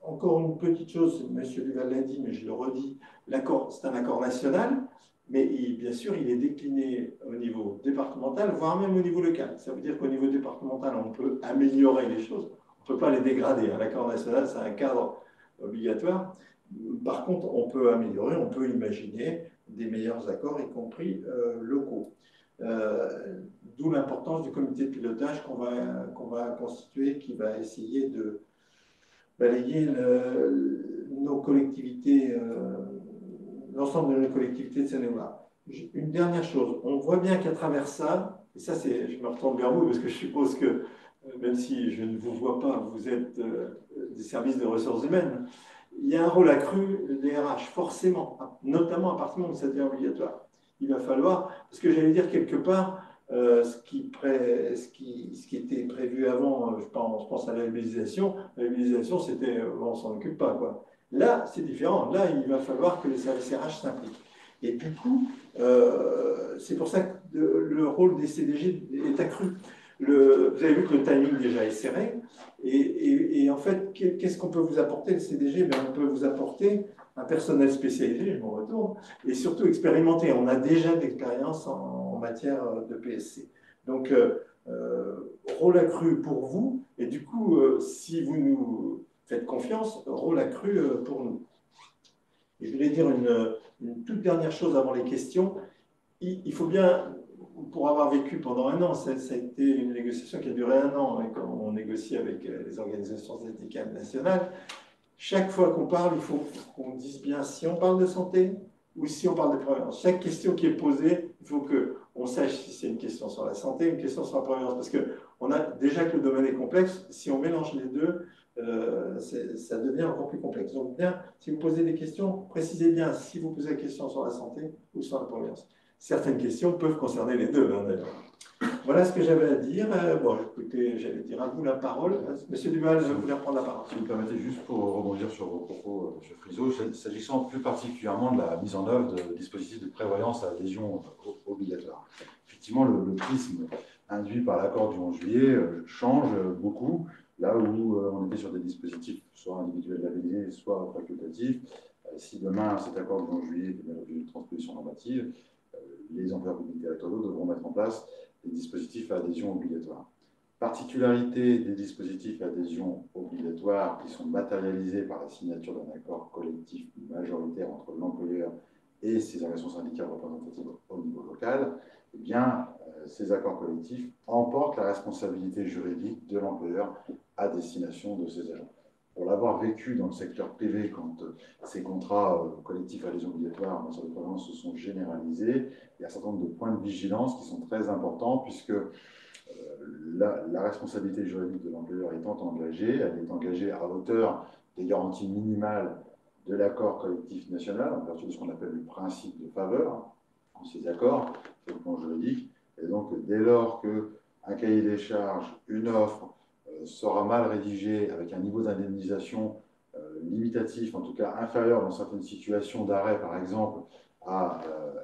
Encore une petite chose, M. Duval l'a dit, mais je le redis, l'accord, c'est un accord national, mais bien sûr, il est décliné au niveau départemental, voire même au niveau local. Ça veut dire qu'au niveau départemental, on peut améliorer les choses. On ne peut pas les dégrader. L'accord national, c'est un cadre obligatoire. Par contre, on peut améliorer, on peut imaginer des meilleurs accords, y compris locaux. D'où l'importance du comité de pilotage qu'on va constituer, qui va essayer de balayer nos collectivités, l'ensemble de nos collectivités de Seine-et-Marne. Une dernière chose, on voit bien qu'à travers ça, et ça, je me retourne vers vous parce que je suppose que même si je ne vous vois pas, vous êtes des services de ressources humaines, il y a un rôle accru des RH, forcément, notamment à partir du moment où ça devient obligatoire. Il va falloir, parce que j'allais dire quelque part, ce qui était prévu avant, je pense à la labellisation c'était on s'en occupe pas, quoi. Là, c'est différent. Là, il va falloir que les services RH s'impliquent. Et du coup, c'est pour ça que le rôle des CDG est accru. Vous avez vu que le timing déjà est serré. Et en fait, qu'est-ce qu'on peut vous apporter, le CDG? On peut vous apporter un personnel spécialisé, je m'en retourne, et surtout expérimenté. On a déjà de l'expérience en matière de PSC. Donc, rôle accru pour vous. Et du coup, si vous nous faites confiance, rôle accru pour nous. Et je voulais dire une toute dernière chose avant les questions. Il faut bien, pour avoir vécu pendant un an, ça a été une négociation qui a duré un an, hein, quand on négocie avec les organisations syndicales nationales. Chaque fois qu'on parle, il faut qu'on dise bien si on parle de santé ou si on parle de prévoyance. Chaque question qui est posée, il faut qu'on sache si c'est une question sur la santé ou une question sur la prévoyance. Parce qu'on a déjà que le domaine est complexe. Si on mélange les deux, ça devient encore plus complexe. Donc bien, si vous posez des questions, précisez bien si vous posez la question sur la santé ou sur la prévoyance. Certaines questions peuvent concerner les deux, hein, d'ailleurs. Voilà ce que j'avais à dire. Bon, écoutez, j'allais dire à vous la parole. Monsieur Duval, je voulais reprendre la parole. Si vous me permettez, juste pour rebondir sur vos propos, M. Friseau, s'agissant plus particulièrement de la mise en œuvre de dispositifs de prévoyance à adhésion obligatoire. Effectivement, le prisme induit par l'accord du 11 juillet change beaucoup, là où on était sur des dispositifs soit individuels labellisés, soit facultatifs. Si demain cet accord du 11 juillet est bien l'objet d'une transposition normative, les employeurs publics territoriaux devront mettre en place des dispositifs à adhésion obligatoire. Particularité des dispositifs à adhésion obligatoire qui sont matérialisés par la signature d'un accord collectif majoritaire entre l'employeur et ses organisations syndicales représentatives au niveau local, eh bien, ces accords collectifs emportent la responsabilité juridique de l'employeur à destination de ces agents. Pour l'avoir vécu dans le secteur privé, quand ces contrats collectifs à adhésion obligatoire en matière de prévoyance se sont généralisés, il y a un certain nombre de points de vigilance qui sont très importants, puisque la responsabilité juridique de l'employeur étant engagée, elle est engagée à hauteur des garanties minimales de l'accord collectif national, en vertu de ce qu'on appelle le principe de faveur, en ces accords, sur le plan juridique. Et donc, dès lors qu'un cahier des charges, une offre, sera mal rédigé avec un niveau d'indemnisation limitatif, en tout cas inférieur dans certaines situations d'arrêt, par exemple, à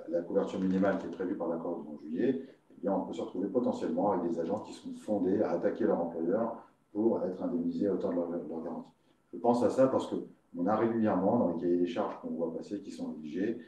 la couverture minimale qui est prévue par l'accord du 11 juillet, eh bien, on peut se retrouver potentiellement avec des agents qui sont fondés à attaquer leur employeur pour être indemnisés à hauteur de leur garantie. Je pense à ça parce qu'on a régulièrement, dans les cahiers des charges qu'on voit passer, qui sont rédigés,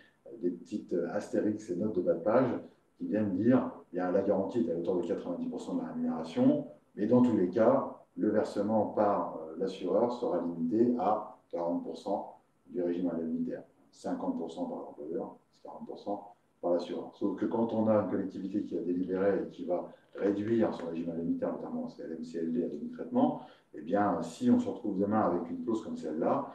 des petites astérix et notes de bas de page qui viennent dire bien, la garantie est à hauteur de 90% de la rémunération, mais dans tous les cas, le versement par l'assureur sera limité à 40% du régime indemnitaire, 50% par l'employeur, 40% par l'assureur. Sauf que quand on a une collectivité qui a délibéré et qui va réduire son régime indemnitaire, notamment en CLM-CLD à demi-traitement, eh bien, si on se retrouve demain avec une clause comme celle-là,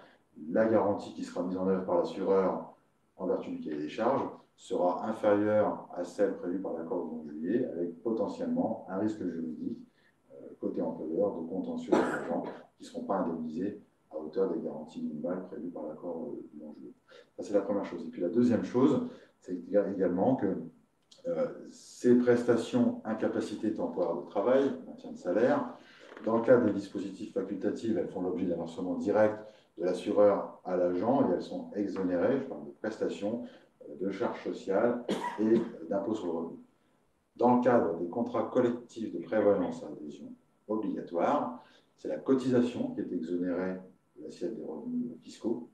la garantie qui sera mise en œuvre par l'assureur en vertu du cahier des charges sera inférieure à celle prévue par l'accord du 11 juillet, avec potentiellement un risque juridique côté employeur de contentieux des agents qui ne seront pas indemnisés à hauteur des garanties minimales prévues par l'accord du 11 juillet. Ça, c'est la première chose. Et puis la deuxième chose, c'est également que ces prestations incapacité temporaire de travail, maintien de salaire, dans le cadre des dispositifs facultatifs, elles font l'objet d'un versement direct de l'assureur à l'agent et elles sont exonérées, je parle de prestations, de charges sociales et d'impôts sur le revenu. Dans le cadre des contrats collectifs de prévoyance à adhésion obligatoire, c'est la cotisation qui est exonérée de l'assiette des revenus fiscaux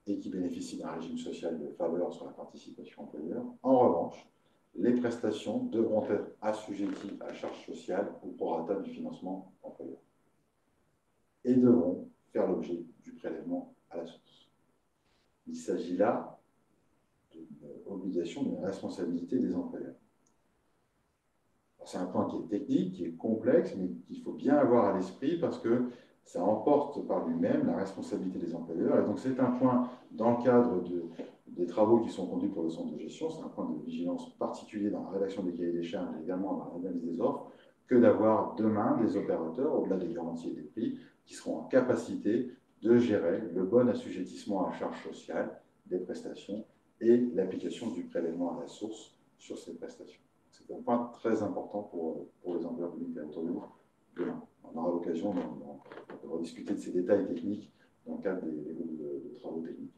et qui bénéficie d'un régime social de faveur sur la participation employeur. En revanche, les prestations devront être assujetties à charges sociales au prorata du financement employeur et devront faire l'objet du prélèvement à la source. Il s'agit là d'une obligation, d'une responsabilité des employeurs. C'est un point qui est technique, qui est complexe, mais qu'il faut bien avoir à l'esprit parce que ça emporte par lui-même la responsabilité des employeurs. Et donc, c'est un point, dans le cadre des travaux qui sont conduits pour le centre de gestion, c'est un point de vigilance particulier dans la rédaction des cahiers des charges et également dans l'analyse des offres, que d'avoir demain des opérateurs, au-delà des garanties et des prix, qui seront en capacité de gérer le bon assujettissement à charges sociales des prestations et l'application du prélèvement à la source sur ces prestations. C'est un point très important pour les employeurs publics territoriaux demain. On aura l'occasion de rediscuter de ces détails techniques dans le cadre des groupes de travaux techniques.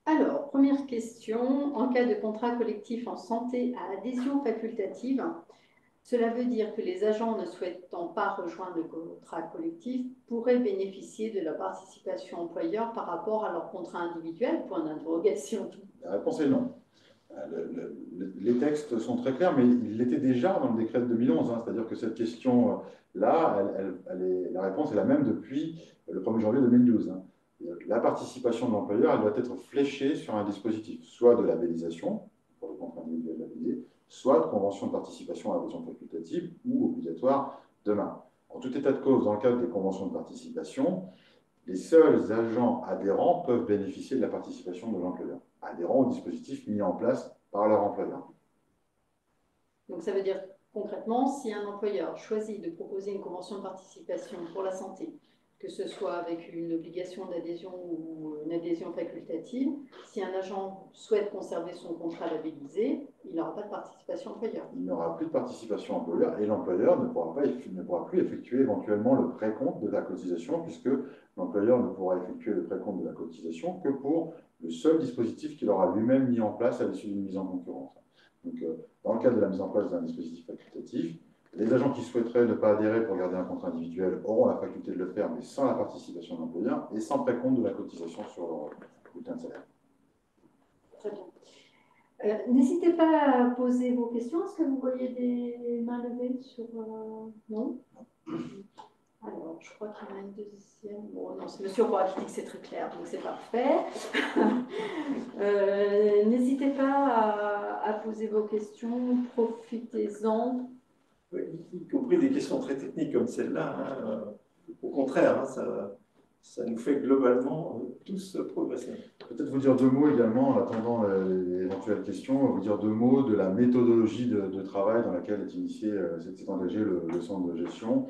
Alors, première question. En cas de contrat collectif en santé à adhésion facultative, cela veut dire que les agents ne souhaitant pas rejoindre le contrat collectif pourraient bénéficier de la participation employeur par rapport à leur contrat individuel? Point d'interrogation. La réponse est non. Les textes sont très clairs, mais ils l'étaient déjà dans le décret de 2011. C'est-à-dire que cette question-là, la réponse est la même depuis le 1er janvier 2012. La participation de l'employeur, elle doit être fléchée sur un dispositif, soit de labellisation, pour le contrat individuel labellisé, soit de convention de participation à adhésion facultative ou obligatoire demain. En tout état de cause, dans le cadre des conventions de participation, les seuls agents adhérents peuvent bénéficier de la participation de l'employeur, adhérents au dispositif mis en place par leur employeur. Donc ça veut dire concrètement, si un employeur choisit de proposer une convention de participation pour la santé, que ce soit avec une obligation d'adhésion ou une adhésion facultative, si un agent souhaite conserver son contrat labellisé, il n'aura pas de participation employeur. Il n'aura plus de participation employeur et l'employeur ne pourra plus effectuer éventuellement le précompte de la cotisation puisque l'employeur ne pourra effectuer le précompte de la cotisation que pour le seul dispositif qu'il aura lui-même mis en place à l'issue d'une mise en concurrence. Donc, dans le cadre de la mise en place d'un dispositif facultatif, les agents qui souhaiteraient ne pas adhérer pour garder un contrat individuel auront la faculté de le faire, mais sans la participation de l'employeur et sans précompte de la cotisation sur leur bulletin de salaire. Très bien. N'hésitez pas à poser vos questions. Est-ce que vous voyez des mains levées sur... Non. Alors, je crois qu'il y en a une deuxième. Bon, non, c'est M. Roy qui dit que c'est très clair, donc c'est parfait. N'hésitez pas à poser vos questions. Profitez-en. y compris des questions très techniques comme celle-là. Hein. Au contraire, hein, ça nous fait globalement tous progresser. Peut-être vous dire deux mots également, en attendant les éventuelles questions, vous dire deux mots de la méthodologie de travail dans laquelle s'est engagé le centre de gestion.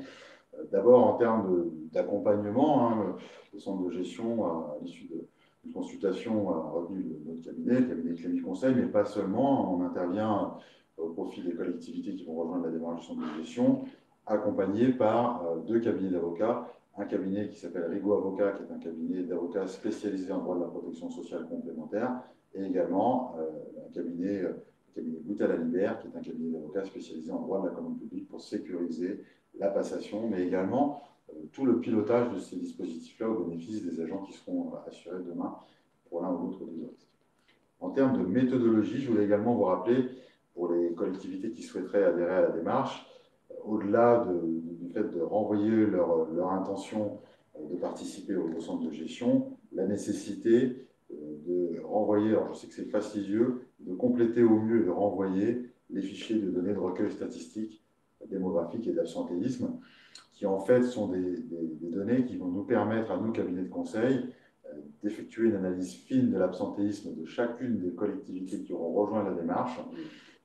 D'abord, en termes d'accompagnement, hein, le centre de gestion, à l'issue d'une consultation, a retenu notre cabinet, le cabinet Clémy Conseil, mais pas seulement. On intervient au profit des collectivités qui vont rejoindre la démarche du centre de gestion, accompagné par deux cabinets d'avocats. Un cabinet qui s'appelle Rigaud Avocat, qui est un cabinet d'avocats spécialisé en droit de la protection sociale complémentaire, et également un cabinet, le cabinet Boutal à Libert, qui est un cabinet d'avocats spécialisé en droit de la commande publique pour sécuriser la passation, mais également tout le pilotage de ces dispositifs-là au bénéfice des agents qui seront assurés demain pour l'un ou l'autre des autres. En termes de méthodologie, je voulais également vous rappeler, pour les collectivités qui souhaiteraient adhérer à la démarche, au-delà du fait de renvoyer leur intention de participer au centre de gestion, la nécessité de renvoyer, alors je sais que c'est fastidieux, de compléter au mieux et de renvoyer les fichiers de données de recueil statistique démographique et d'absentéisme, qui en fait sont des données qui vont nous permettre, à nous, cabinets de conseil, d'effectuer une analyse fine de l'absentéisme de chacune des collectivités qui auront rejoint la démarche,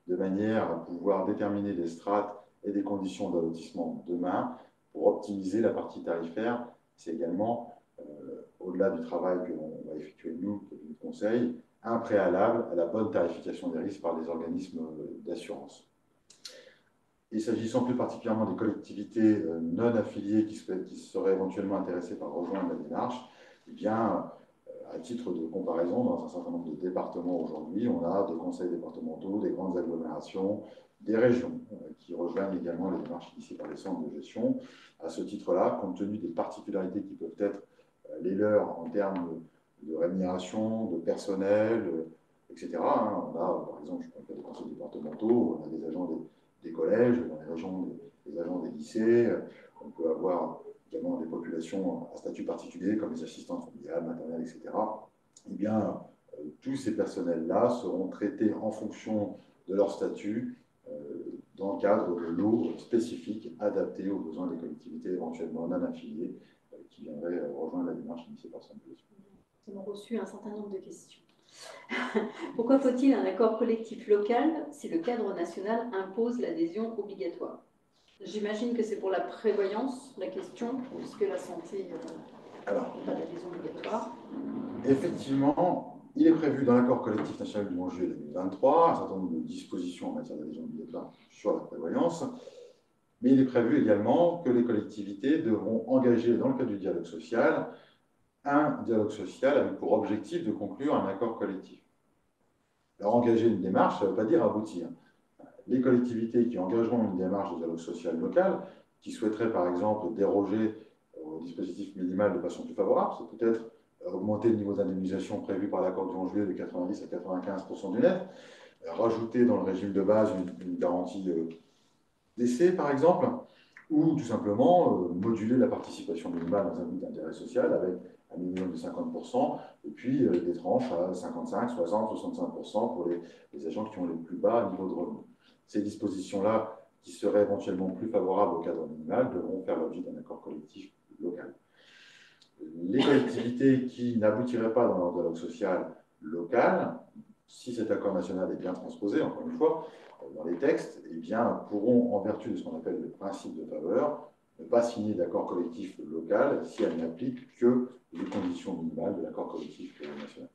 de manière à pouvoir déterminer des strates et des conditions d'allotissement demain pour optimiser la partie tarifaire. C'est également, au-delà du travail que l'on va effectuer nous, cabinets de conseil, un préalable à la bonne tarification des risques par les organismes d'assurance. Et s'agissant plus particulièrement des collectivités non affiliées qui seraient éventuellement intéressées par rejoindre la démarche, eh bien, à titre de comparaison, dans un certain nombre de départements aujourd'hui, on a des conseils départementaux, des grandes agglomérations, des régions qui rejoignent également les démarches initiées par les centres de gestion. À ce titre-là, compte tenu des particularités qui peuvent être les leurs en termes de rémunération, de personnel, etc. Hein, on a, par exemple, je pense qu'il y a des conseils départementaux, on a des agents des collèges, dans les régions, des agents des lycées. On peut avoir également des populations à statut particulier, comme les assistantes familiales, maternelles, etc. Eh bien, tous ces personnels-là seront traités en fonction de leur statut dans le cadre de lots spécifiques adaptés aux besoins des collectivités éventuellement non affiliées qui viendraient rejoindre la démarche initiée par son bureau. Nous avons reçu un certain nombre de questions. Pourquoi faut-il un accord collectif local si le cadre national impose l'adhésion obligatoire? J'imagine que c'est pour la prévoyance, la question, puisque la santé n'a pas d'adhésion obligatoire. Effectivement, il est prévu dans l'accord collectif national du mois de juillet 2023 un certain nombre de dispositions en matière d'adhésion obligatoire sur la prévoyance, mais il est prévu également que les collectivités devront engager, dans le cadre du dialogue social, un dialogue social avec pour objectif de conclure un accord collectif. Alors, engager une démarche, ça ne veut pas dire aboutir. Les collectivités qui engageront une démarche de dialogue social local, qui souhaiteraient par exemple déroger au dispositif minimal de façon plus favorable, c'est peut-être augmenter le niveau d'indemnisation prévu par l'accord du 11 juillet de 90 à 95% du net, rajouter dans le régime de base une garantie décès par exemple, ou tout simplement moduler la participation minimale dans un but d'intérêt social avec un minimum de 50%, et puis des tranches à 55, 60, 65% pour les agents qui ont les plus bas niveaux de revenus. Ces dispositions-là, qui seraient éventuellement plus favorables au cadre minimal, devront faire l'objet d'un accord collectif local. Les collectivités qui n'aboutiraient pas dans leur dialogue social local, si cet accord national est bien transposé, encore une fois, dans les textes, eh bien, pourront, en vertu de ce qu'on appelle le principe de faveur, ne pas signer d'accord collectif local si elle n'applique que les conditions minimales de l'accord collectif national.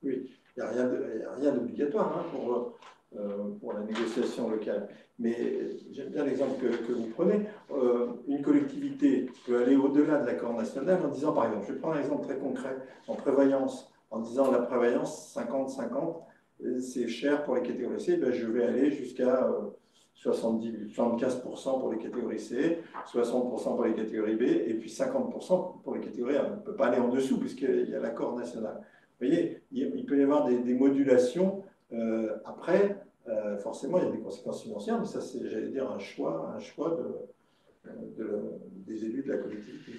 Oui, il n'y a rien d'obligatoire pour la négociation locale. Mais j'aime bien l'exemple que vous prenez. Une collectivité peut aller au-delà de l'accord national en disant, par exemple, je vais prendre un exemple très concret, en prévoyance, en disant la prévoyance 50-50, c'est cher pour les catégories C, ben, je vais aller jusqu'à 75% pour les catégories C, 60% pour les catégories B, et puis 50% pour les catégories A. On ne peut pas aller en dessous, puisqu'il y a l'accord national. Vous voyez, il peut y avoir des modulations. Après, forcément, il y a des conséquences financières, mais ça, c'est, j'allais dire, un choix des élus de la collectivité.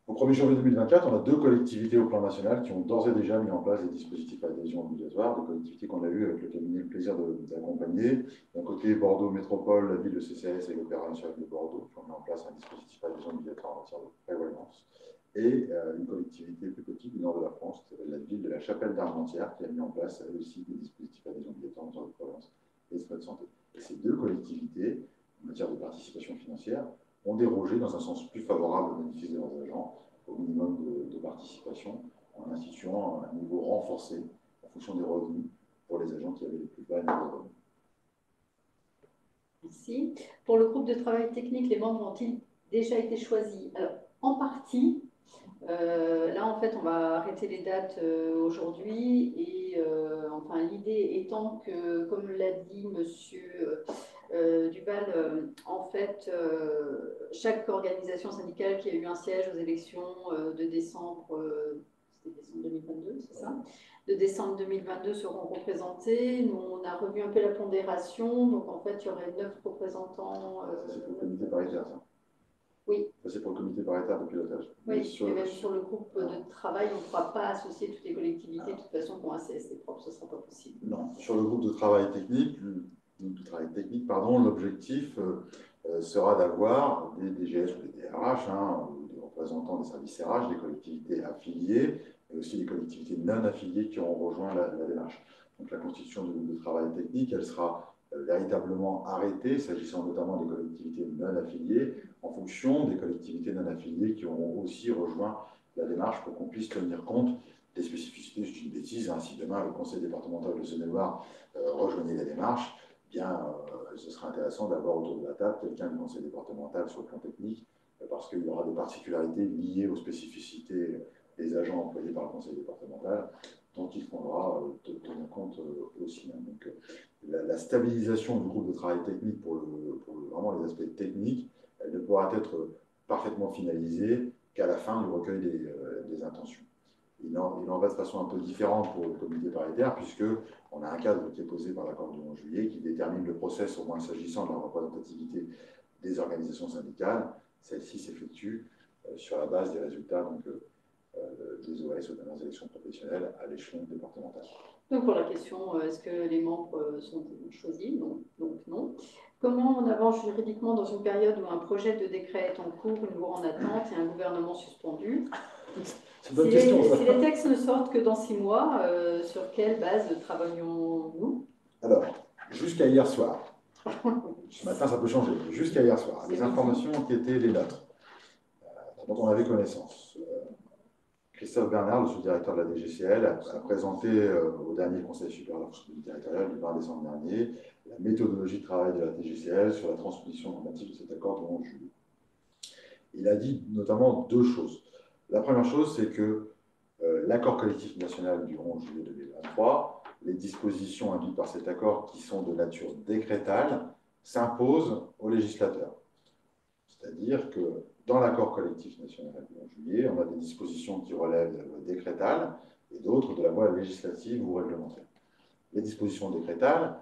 Au 1er janvier 2024, on a 2 collectivités au plan national qui ont d'ores et déjà mis en place des dispositifs à adhésion obligatoire, des collectivités qu'on a eues avec le cabinet le plaisir d'accompagner. D'un côté, Bordeaux Métropole, la ville de CCAS et l'Opéra national de Bordeaux, qui ont mis en place un dispositif à adhésion obligatoire en matière de prévoyance. Et une collectivité plus petite du nord de la France, qui s'appelle la ville de la Chapelle d'Argentière, qui a mis en place elle aussi des dispositifs à adhésion obligatoire en matière de prévoyance et de frais de santé. Et ces 2 collectivités, en matière de participation financière, ont dérogé dans un sens plus favorable au bénéfice de leurs agents, au minimum de participation, en instituant un niveau renforcé en fonction des revenus pour les agents qui avaient les plus bas niveaux de revenus. Merci. Pour le groupe de travail technique, les membres ont-ils déjà été choisis? Alors, en partie. Là, en fait, on va arrêter les dates aujourd'hui et enfin, l'idée étant que, comme l'a dit Monsieur Duval, en fait, chaque organisation syndicale qui a eu un siège aux élections de décembre, c'était décembre 2022, c'est ça? De décembre 2022 seront représentés. Nous, on a revu un peu la pondération, donc en fait, il y aurait 9 représentants. C'est pour le comité paritaire, ça? Oui. Ça, c'est pour le comité paritaire de pilotage. Oui, et même sur le groupe de travail, on ne pourra pas associer toutes les collectivités, de toute façon, pour un CST propre, ce ne sera pas possible. Non, sur le groupe de travail technique, l'objectif sera d'avoir des DGS ou des DRH, ou des représentants des services RH, des collectivités affiliées, et aussi des collectivités non affiliées qui auront rejoint la démarche. Donc la constitution du groupe de travail technique, elle sera véritablement arrêtée, s'agissant notamment des collectivités non affiliées, en fonction des collectivités non affiliées qui auront aussi rejoint la démarche pour qu'on puisse tenir compte des spécificités. Je dis une bêtise, si demain le conseil départemental de Saône-et-Loire rejoignait la démarche, ce sera intéressant d'avoir autour de la table quelqu'un du conseil départemental sur le plan technique, parce qu'il y aura des particularités liées aux spécificités des agents employés par le conseil départemental, dont il faudra tenir compte aussi. Donc, la stabilisation du groupe de travail technique pour vraiment les aspects techniques, elle ne pourra être parfaitement finalisée qu'à la fin du recueil des intentions. Il en va de façon un peu différente pour le comité paritaire, puisqu'on a un cadre qui est posé par l'accord du 11 juillet qui détermine le process, au moins s'agissant de la représentativité des organisations syndicales. Celle-ci s'effectue sur la base des résultats des OS, aux dernières élections professionnelles, à l'échelon départemental. Donc pour la question, est-ce que les membres sont choisis? Non. Donc non. Comment on avance juridiquement dans une période où un projet de décret est en cours, une loi en attente et un gouvernement suspendu? C'est une bonne question, ça. Si les textes ne sortent que dans 6 mois, sur quelle base travaillons-nous? Alors, jusqu'à hier soir, ce matin ça peut changer, jusqu'à hier soir, les informations qui étaient les nôtres, dont on avait connaissance. Christophe Bernard, le sous-directeur de la DGCL, a présenté au dernier Conseil supérieur de la fonction publique territoriale du 20 décembre dernier la méthodologie de travail de la DGCL sur la transposition normative de cet accord de 11 juillet. Il a dit notamment 2 choses. La première chose, c'est que l'accord collectif national du 11 juillet 2023, les dispositions induites par cet accord qui sont de nature décrétale, s'imposent aux législateurs. C'est-à-dire que dans l'accord collectif national du 11 juillet, on a des dispositions qui relèvent de la loi décrétale et d'autres de la loi législative ou réglementaire. Les dispositions décrétales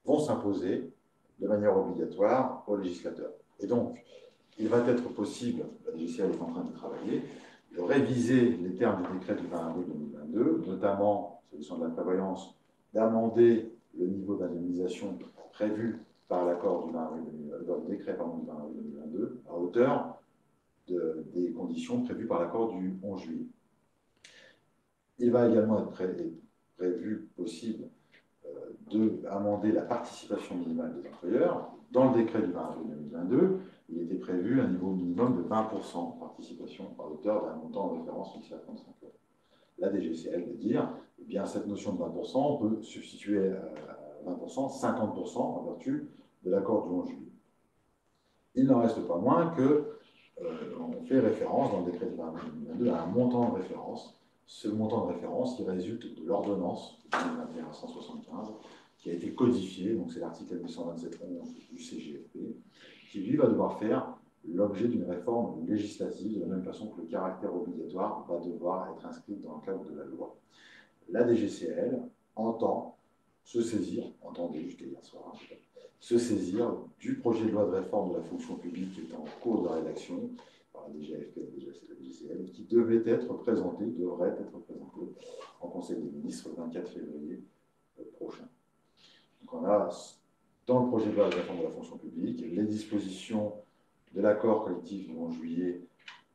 vont s'imposer de manière obligatoire aux législateurs. Et donc, il va être possible, la DGCL est en train de travailler, de réviser les termes du décret du 20 avril 2022, notamment, s'agissant de la prévoyance, d'amender le niveau d'indemnisation prévu par l'accord du 20 avril 2022, dans le décret du 20 avril 2022, à hauteur des conditions prévues par l'accord du 11 juillet. Il va également être prévu possible d'amender la participation minimale des employeurs. Dans le décret du 20 avril 2022, il était prévu un niveau minimum de 20% de participation à hauteur d'un montant de référence fixé à 35 euros. La DGCL va dire, eh bien, cette notion de 20%, on peut substituer à 20%, 50% en vertu de l'accord du 11 juillet. Il n'en reste pas moins on fait référence dans le décret du 20 avril 2022 à un montant de référence. Ce montant de référence qui résulte de l'ordonnance 2021-175 qui a été codifiée, donc c'est l'article 827.11 du CGFP, qui lui va devoir faire l'objet d'une réforme législative de la même façon que le caractère obligatoire va devoir être inscrit dans le cadre de la loi. La DGCL entend se saisir, entendez jusqu'à hier soir, se saisir du projet de loi de réforme de la fonction publique qui est en cours de rédaction, par la DGF, la DGCL, qui devrait être présenté en Conseil des ministres le 24 février prochain. Donc on a, dans le projet de loi de réforme de la fonction publique, les dispositions de l'accord collectif du 11 juillet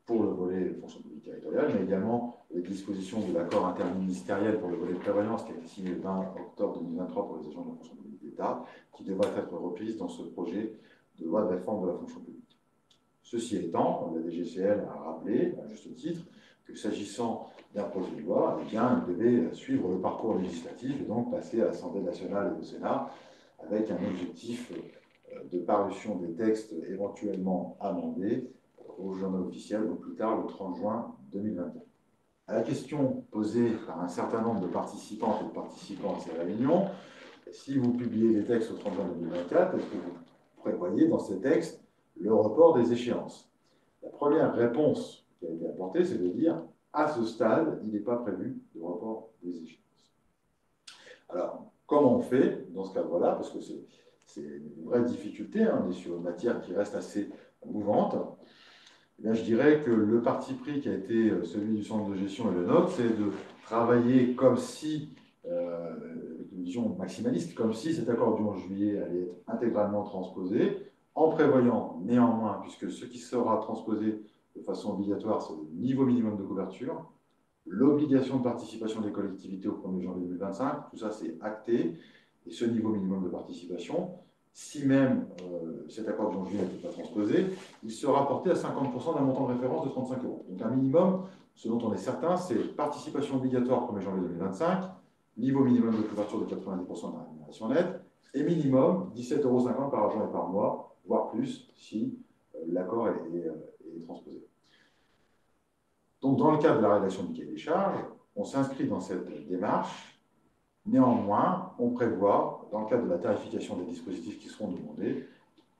pour le volet fonction publique territoriale, mais également les dispositions de l'accord interministériel pour le volet prévoyance qui a été signé le 20 octobre 2023 pour les agents de la fonction publique d'État, qui devrait être reprises dans ce projet de loi de réforme de la fonction publique. Ceci étant, la DGCL a rappelé, à juste titre, que s'agissant d'un projet de loi, eh bien, il devait suivre le parcours législatif et donc passer à l'Assemblée nationale et au Sénat avec un objectif de parution des textes éventuellement amendés au journal officiel au plus tard le 30 juin 2021. À la question posée par un certain nombre de participantes et de participants à ces réunions, si vous publiez les textes au 30 juin 2024, est-ce que vous prévoyez dans ces textes le report des échéances? La première réponse qui a été apportée, c'est de dire à ce stade, il n'est pas prévu de report des échéances. Alors, comment on fait dans ce cadre-là? Parce que c'est une vraie difficulté, hein, on est sur une matière qui reste assez mouvante. Eh bien, je dirais que le parti pris qui a été celui du centre de gestion et le nôtre, c'est de travailler comme si, avec une vision maximaliste, comme si cet accord du 11 juillet allait être intégralement transposé, en prévoyant néanmoins, puisque ce qui sera transposé de façon obligatoire, c'est le niveau minimum de couverture, l'obligation de participation des collectivités au 1er janvier 2025, tout ça c'est acté, et ce niveau minimum de participation, si même cet accord de janvier n'était pas transposé, il sera porté à 50% d'un montant de référence de 35 €. Donc un minimum, ce dont on est certain, c'est participation obligatoire 1er janvier 2025, niveau minimum de couverture de 90% de la rémunération nette, et minimum 17,50 € par agent et par mois, voire plus, si l'accord est transposé. Donc dans le cadre de la rédaction du cahier des charges, on s'inscrit dans cette démarche. Néanmoins, on prévoit, dans le cadre de la tarification des dispositifs qui seront demandés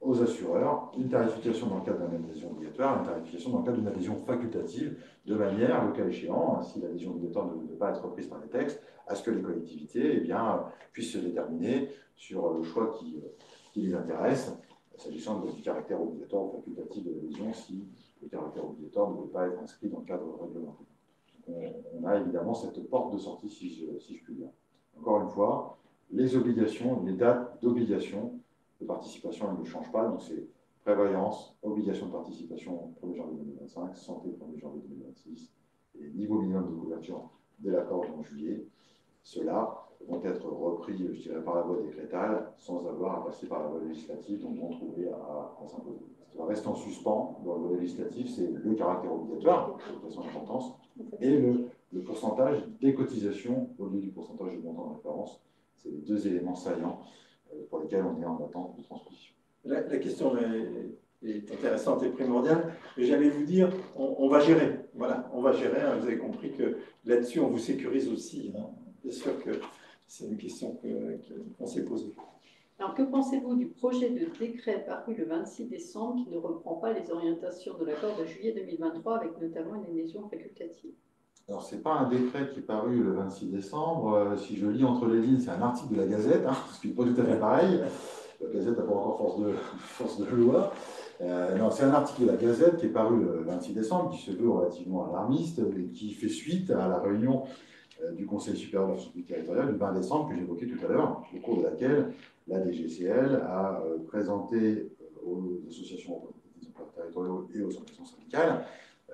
aux assureurs, une tarification dans le cadre d'une adhésion obligatoire, une tarification dans le cadre d'une adhésion facultative, de manière, le cas échéant, si l'adhésion obligatoire ne peut pas être reprise par les textes, à ce que les collectivités puissent se déterminer sur le choix qui les intéresse, s'agissant du caractère obligatoire ou facultatif de l'adhésion, si le caractère obligatoire ne peut pas être inscrit dans le cadre réglementaire. On a évidemment cette porte de sortie, si je puis dire. Encore une fois, les obligations, les dates d'obligation de participation, elles ne changent pas. Donc, c'est prévoyance, obligation de participation 1er janvier 2025, santé 1er janvier 2026, et niveau minimum de couverture dès l'accord en juillet. Ceux-là vont être repris, je dirais, par la voie décrétale, sans avoir à passer par la voie législative, donc vont trouver à s'imposer. Ce qui va rester en suspens dans la voie législative, c'est le caractère obligatoire, de son importance, et le pourcentage des cotisations au lieu du pourcentage de montant de référence. C'est les deux éléments saillants pour lesquels on est en attente de transposition. La question est intéressante et primordiale, mais j'allais vous dire, on va gérer. Voilà, on va gérer. Hein, vous avez compris que là-dessus, on vous sécurise aussi. Hein. Bien sûr que c'est une question qu'on s'est posée. Alors, que pensez-vous du projet de décret paru le 26 décembre qui ne reprend pas les orientations de l'accord de juillet 2023 avec notamment une adhésion facultative? Alors, ce n'est pas un décret qui est paru le 26 décembre. Si je lis entre les lignes, c'est un article de la Gazette, hein, ce qui n'est pas tout à fait pareil. La Gazette n'a pas encore force de loi. Non, c'est un article de la Gazette qui est paru le 26 décembre, qui se veut relativement alarmiste et qui fait suite à la réunion du Conseil supérieur de la fonction publique territoriale du 20 décembre que j'évoquais tout à l'heure, au cours de laquelle la DGCL a présenté aux associations représentatives territoriaux et aux organisations syndicales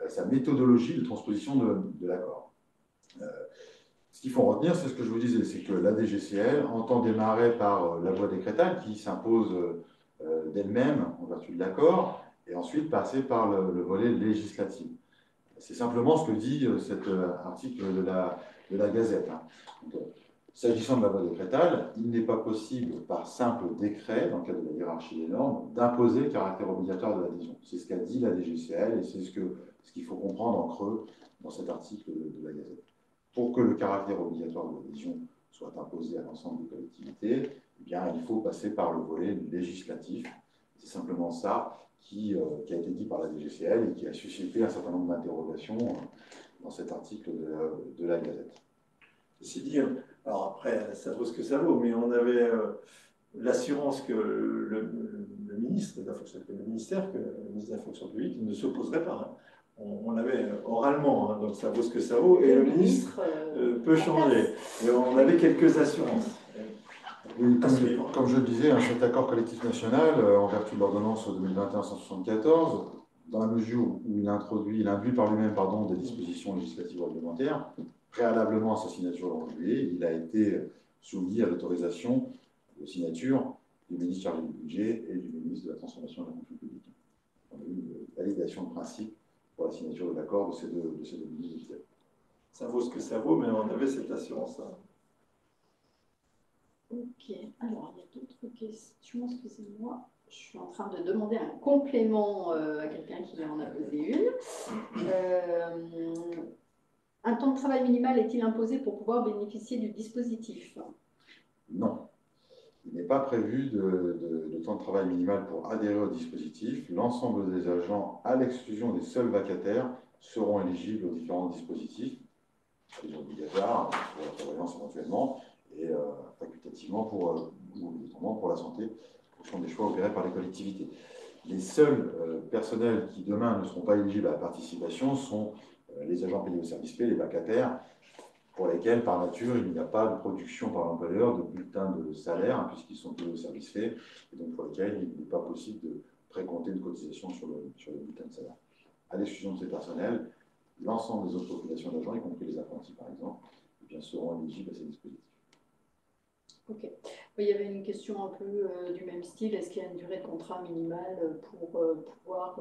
sa méthodologie de transposition de l'accord. Ce qu'il faut retenir, c'est ce que je vous disais, c'est que la DGCL entend démarrer par la voie décrétale qui s'impose d'elle-même en vertu de l'accord, et ensuite passer par le volet législatif. C'est simplement ce que dit cet article de la Gazette. S'agissant de la voie décrétale, il n'est pas possible, par simple décret, dans le cadre de la hiérarchie des normes, d'imposer le caractère obligatoire de l'adhésion. C'est ce qu'a dit la DGCL et c'est ce qu'il faut comprendre en creux dans cet article de la Gazette. Pour que le caractère obligatoire de l'adhésion soit imposé à l'ensemble des collectivités, eh bien, il faut passer par le volet législatif. C'est simplement ça qui a été dit par la DGCL et qui a suscité un certain nombre d'interrogations dans cet article de la Gazette. C'est dire, alors après, ça vaut ce que ça vaut, mais on avait l'assurance que le ministre de la fonction, le ministère, que le ministre de la fonction publique ne s'opposerait pas. Hein. On l'avait oralement, hein, donc ça vaut ce que ça vaut, et le ministre peut changer. Et on avait quelques assurances. Oui, comme je le disais, hein, cet accord collectif national, en vertu de l'ordonnance 2021-174, dans la mesure où il induit par lui-même des dispositions législatives réglementaires, préalablement à sa signature le 11 juillet, il a été soumis à l'autorisation de signature du ministre chargé du budget et du ministre de la transformation de la fonction publique. On a eu une validation de principe pour la signature de l'accord de ces deux ministres. Ça vaut ce que ça vaut, mais on avait cette assurance-là. Ok, alors il y a d'autres questions, excusez-moi. Je suis en train de demander un complément à quelqu'un qui en a posé une. Un temps de travail minimal est-il imposé pour pouvoir bénéficier du dispositif? Non. Il n'est pas prévu de temps de travail minimal pour adhérer au dispositif. L'ensemble des agents, à l'exclusion des seuls vacataires, seront éligibles aux différents dispositifs, les obligatoires pour la prévoyance éventuellement, et facultativement ou obligatoirement pour la santé, en fonction des choix opérés par les collectivités. Les seuls personnels qui demain ne seront pas éligibles à la participation sont les agents payés au service P, les vacataires, pour lesquels, par nature, il n'y a pas de production par l'employeur de bulletin de salaire, hein, puisqu'ils sont payés au service fait, et donc pour lesquels il n'est pas possible de précompter une cotisation sur le bulletin de salaire. À l'exclusion de ces personnels, l'ensemble des autres populations d'agents, y compris les apprentis par exemple, eh bien, seront éligibles à ces dispositifs. Ok. Il y avait une question un peu du même style. Est-ce qu'il y a une durée de contrat minimale pour pouvoir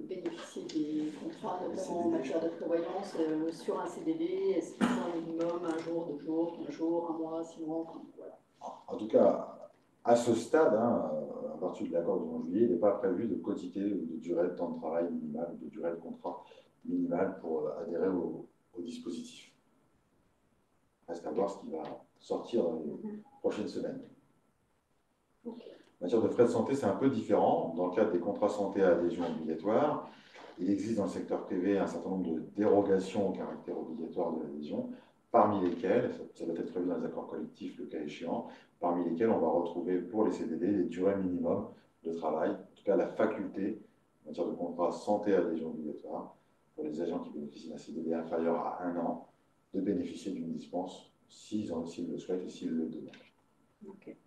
bénéficier des contrats, notamment en matière de prévoyance, sur un CDD? Est-ce qu'il faut un minimum, un jour, 2 jours, 15 jours, 1 mois, 6 mois, enfin, voilà. En tout cas, à ce stade, hein, à partir de l'accord du 11 juillet, il n'est pas prévu de quotité ou de durée de temps de travail minimal, de durée de contrat minimal pour adhérer au dispositif. Reste à voir ce qui va sortir dans les prochaines semaines. Okay. En matière de frais de santé, c'est un peu différent. Dans le cadre des contrats santé à adhésion obligatoire, il existe dans le secteur privé un certain nombre de dérogations au caractère obligatoire de l'adhésion, parmi lesquelles, ça va être prévu dans les accords collectifs le cas échéant, parmi lesquels on va retrouver pour les CDD les durées minimum de travail, en tout cas la faculté, en matière de contrat santé à adhésion obligatoire, pour les agents qui bénéficient d'un CDD inférieur à 1 an, de bénéficier d'une dispense s'ils le souhaitent et s'ils le demandent. Okay.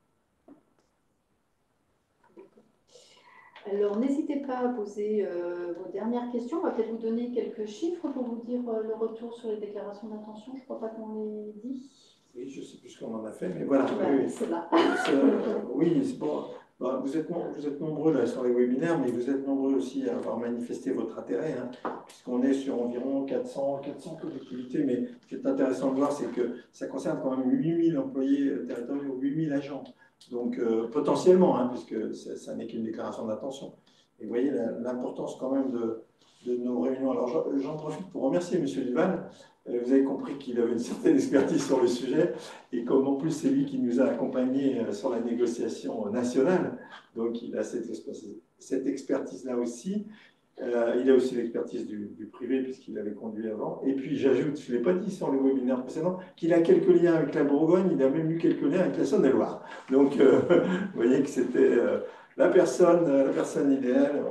Alors, n'hésitez pas à poser vos dernières questions. On va peut-être vous donner quelques chiffres pour vous dire le retour sur les déclarations d'intention. Je ne crois pas qu'on les dit. Oui, je ne sais plus ce qu'on en a fait, mais voilà. Ouais, c'est là. Oui, c'est bon. Bah, vous êtes nombreux là sur les webinaires, mais vous êtes nombreux aussi à avoir manifesté votre intérêt, hein, puisqu'on est sur environ 400 collectivités. Mais ce qui est intéressant de voir, c'est que ça concerne quand même 8000 employés territoriaux, 8000 agents. Donc potentiellement, hein, puisque ça n'est qu'une déclaration d'intention. Et vous voyez l'importance quand même de nos réunions. Alors j'en profite pour remercier M. Duval. Vous avez compris qu'il avait une certaine expertise sur le sujet, et comme en plus c'est lui qui nous a accompagnés sur la négociation nationale, donc il a cette expertise-là aussi. Il a aussi l'expertise du privé puisqu'il l'avait conduit avant. Et puis j'ajoute, je ne l'ai pas dit sur le webinaire précédent, qu'il a quelques liens avec la Bourgogne, il a même eu quelques liens avec la Saône-et-Loire. Donc vous voyez que c'était la personne idéale.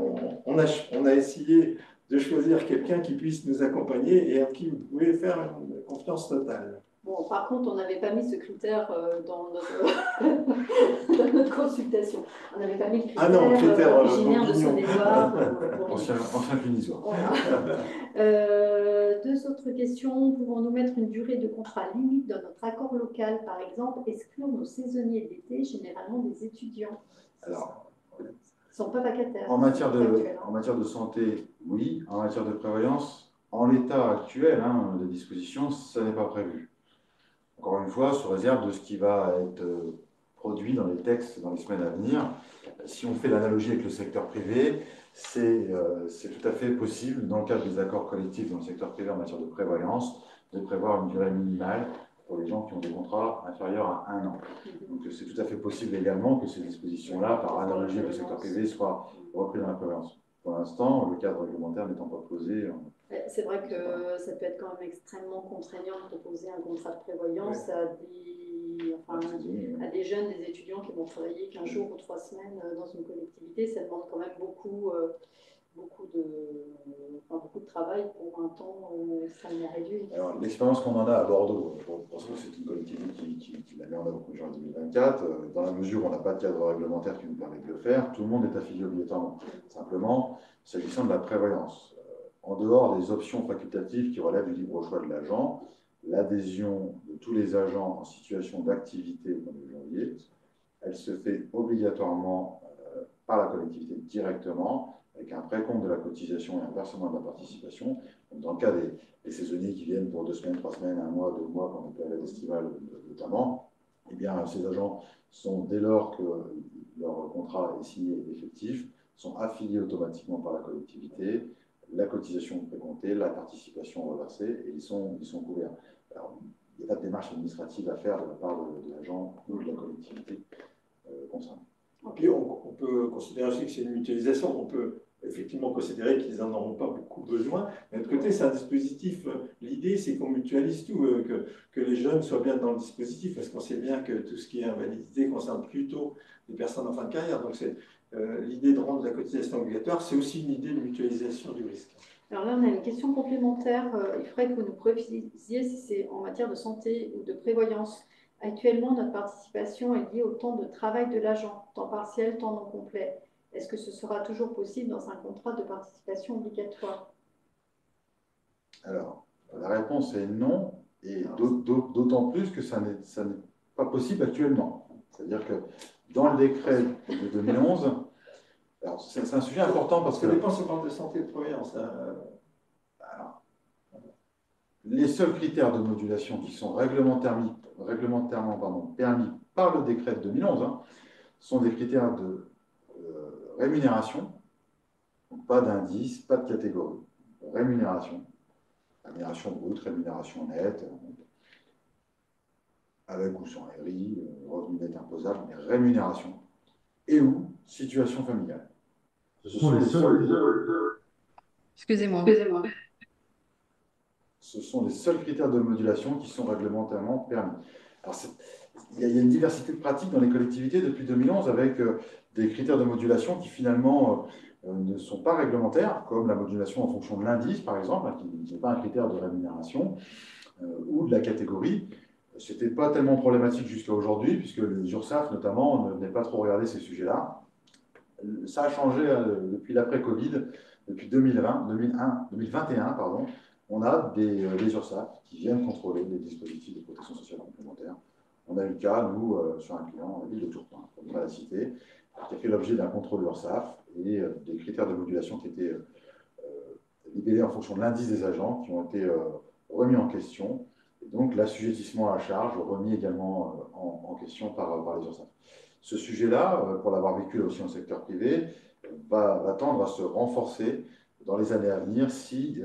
On a essayé de choisir quelqu'un qui puisse nous accompagner et à qui vous pouvez faire une confiance totale. Bon, par contre, on n'avait pas mis ce critère dans notre consultation. On n'avait pas mis le critère, originaire de Saône-et-Loire. Ancien Clunisois. Voilà. 2 autres questions. Pouvons-nous mettre une durée de contrat limite dans notre accord local, par exemple, exclure nos saisonniers d'été, généralement des étudiants? Alors, ils ne sont pas vacataires. En matière de santé, oui. En matière de prévoyance, en l'état actuel des dispositions, ça n'est pas prévu. Encore une fois, sous réserve de ce qui va être produit dans les textes dans les semaines à venir. Si on fait l'analogie avec le secteur privé, c'est tout à fait possible, dans le cadre des accords collectifs dans le secteur privé en matière de prévoyance, de prévoir une durée minimale pour les gens qui ont des contrats inférieurs à 1 an. Donc c'est tout à fait possible également que ces dispositions-là, par analogie avec le secteur privé, soient reprises dans la prévoyance. Pour l'instant, le cadre réglementaire n'étant pas posé. C'est vrai que ça peut être quand même extrêmement contraignant de proposer un contrat de prévoyance à à des jeunes, des étudiants qui vont travailler 15 jours ou 3 semaines dans une collectivité, ça demande quand même beaucoup de travail pour un temps extrêmement réduit. Alors, l'expérience qu'on en a à Bordeaux, parce que c'est une collectivité qui l'a mis en œuvre au 1er janvier 2024, dans la mesure où on n'a pas de cadre réglementaire qui nous permet de le faire, tout le monde est affilié obligatoirement. Simplement, s'agissant de la prévoyance, en dehors des options facultatives qui relèvent du libre choix de l'agent, l'adhésion de tous les agents en situation d'activité au 1er janvier, elle se fait obligatoirement par la collectivité directement, avec un précompte de la cotisation et un versement de la participation. Donc, dans le cas des saisonniers qui viennent pour 2 semaines, 3 semaines, 1 mois, 2 mois, pendant la période estivale notamment, eh bien, ces agents sont, dès lors que leur contrat est signé et effectif, sont affiliés automatiquement par la collectivité, la cotisation précomptée, la participation reversée, et ils sont couverts. Alors, il n'y a pas de démarche administrative à faire de la part de l'agent ou de la collectivité concernée. Et on peut considérer aussi que c'est une mutualisation. On peut effectivement considérer qu'ils n'en auront pas beaucoup besoin. Mais de l'autre côté, c'est un dispositif. L'idée, c'est qu'on mutualise tout, que les jeunes soient bien dans le dispositif, parce qu'on sait bien que tout ce qui est invalidité concerne plutôt les personnes en fin de carrière. Donc, c'est l'idée de rendre la cotisation obligatoire, c'est aussi une idée de mutualisation du risque. Alors là, on a une question complémentaire. Il faudrait que vous nous précisiez si c'est en matière de santé ou de prévoyance. Actuellement, notre participation est liée au temps de travail de l'agent, temps partiel, temps non complet. Est-ce que ce sera toujours possible dans un contrat de participation obligatoire? Alors, la réponse est non, et d'autant plus que ça n'est pas possible actuellement. C'est-à-dire que dans le décret de 2011, alors c'est un sujet important parce que... Ça dépend si on parle de santé et de prévoyance. Alors, les seuls critères de modulation qui sont réglementairement permis par le décret de 2011 sont des critères de rémunération, donc pas d'indice, pas de catégorie. Rémunération brute, rémunération nette, avec ou sans RI, revenu net imposable, mais rémunération, et ou situation familiale. Ce sont les seuls... Excusez-moi. Ce sont les seuls critères de modulation qui sont réglementairement permis. Alors, il y a une diversité de pratiques dans les collectivités depuis 2011 avec des critères de modulation qui finalement ne sont pas réglementaires, comme la modulation en fonction de l'indice, par exemple, qui n'est pas un critère de rémunération, ou de la catégorie. Ce n'était pas tellement problématique jusqu'à aujourd'hui, puisque les URSSAF, notamment, ne venaient pas trop regarder ces sujets-là. Ça a changé depuis l'après-Covid, depuis 2021, pardon. On a des URSSAF qui viennent contrôler les dispositifs de protection sociale complémentaire. On a eu le cas, nous, sur un client, la ville de Tourcoing, pour ne pas la citer, qui a fait l'objet d'un contrôle URSSAF et des critères de modulation qui étaient libellés en fonction de l'indice des agents, qui ont été remis en question. Et donc, l'assujettissement à la charge remis également en question par les URSSAF. Ce sujet-là, pour l'avoir vécu aussi en secteur privé, va tendre à se renforcer dans les années à venir si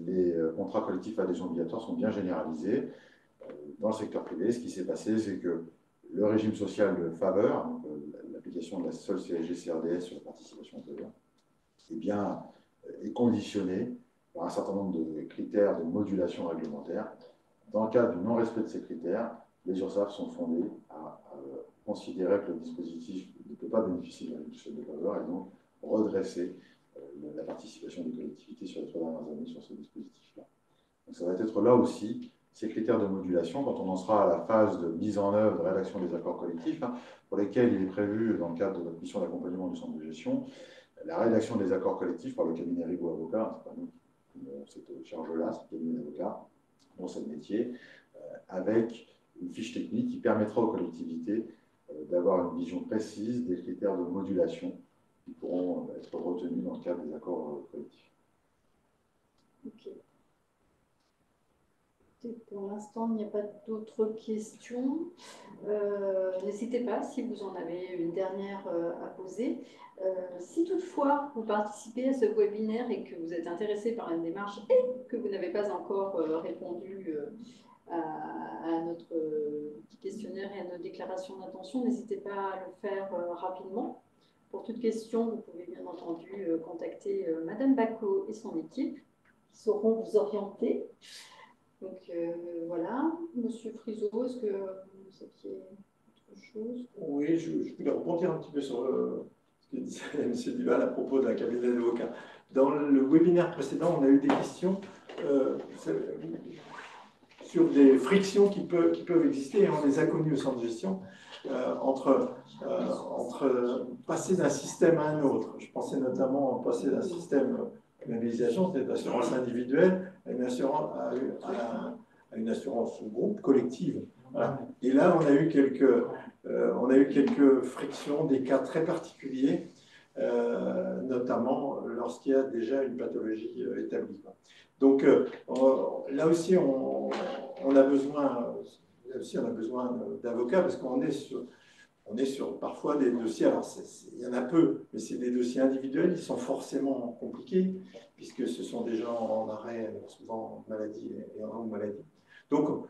les contrats collectifs à adhésion obligatoire sont bien généralisés. Dans le secteur privé, ce qui s'est passé, c'est que le régime social de faveur, l'application de la seule CSG-CRDS sur la participation employeur, eh bien, est conditionné par un certain nombre de critères de modulation réglementaire. Dans le cas du non-respect de ces critères, les URSSAF sont fondés à considérer que le dispositif ne peut pas bénéficier de la règle de faveur et donc redresser la participation des collectivités sur les 3 dernières années sur ce dispositif-là. Donc ça va être là aussi ces critères de modulation quand on en sera à la phase de mise en œuvre, de rédaction des accords collectifs, pour lesquels il est prévu, dans le cadre de notre mission d'accompagnement du centre de gestion, la rédaction des accords collectifs par le cabinet Rigaud Avocat, c'est pas nous qui avons cette charge-là, c'est le cabinet d'avocats, dont c'est le métier, avec une fiche technique qui permettra aux collectivités d'avoir une vision précise des critères de modulation qui pourront être retenus dans le cadre des accords collectifs. Ok. Pour l'instant, il n'y a pas d'autres questions. N'hésitez pas si vous en avez une dernière à poser. Si toutefois vous participez à ce webinaire et que vous êtes intéressé par la démarche et que vous n'avez pas encore répondu à notre petit questionnaire et à notre déclaration d'intention, n'hésitez pas à le faire rapidement. Pour toute question, vous pouvez bien entendu contacter Madame Bacot et son équipe qui sauront vous orienter. Donc voilà, Monsieur Friseau, est-ce que vous aviez autre chose? Oui, je voulais rebondir un petit peu sur ce que disait M. Duval à propos d'un cabinet d'avocats. Dans le webinaire précédent, on a eu des questions sur des frictions qui peuvent exister, et on les a connues au centre de gestion, entre passer d'un système à un autre. Je pensais notamment passer d'un système labellisation, c'est d'assurance individuelle, à une assurance groupe collective. Voilà. Et là, on a eu quelques frictions, des cas très particuliers, notamment lorsqu'il y a déjà une pathologie établie. Donc là aussi, on a besoin d'avocats parce qu'on est sur parfois des dossiers, alors il y en a peu, mais c'est des dossiers individuels, ils sont forcément compliqués puisque ce sont des gens en arrêt, souvent en maladie et en longue maladie. Donc on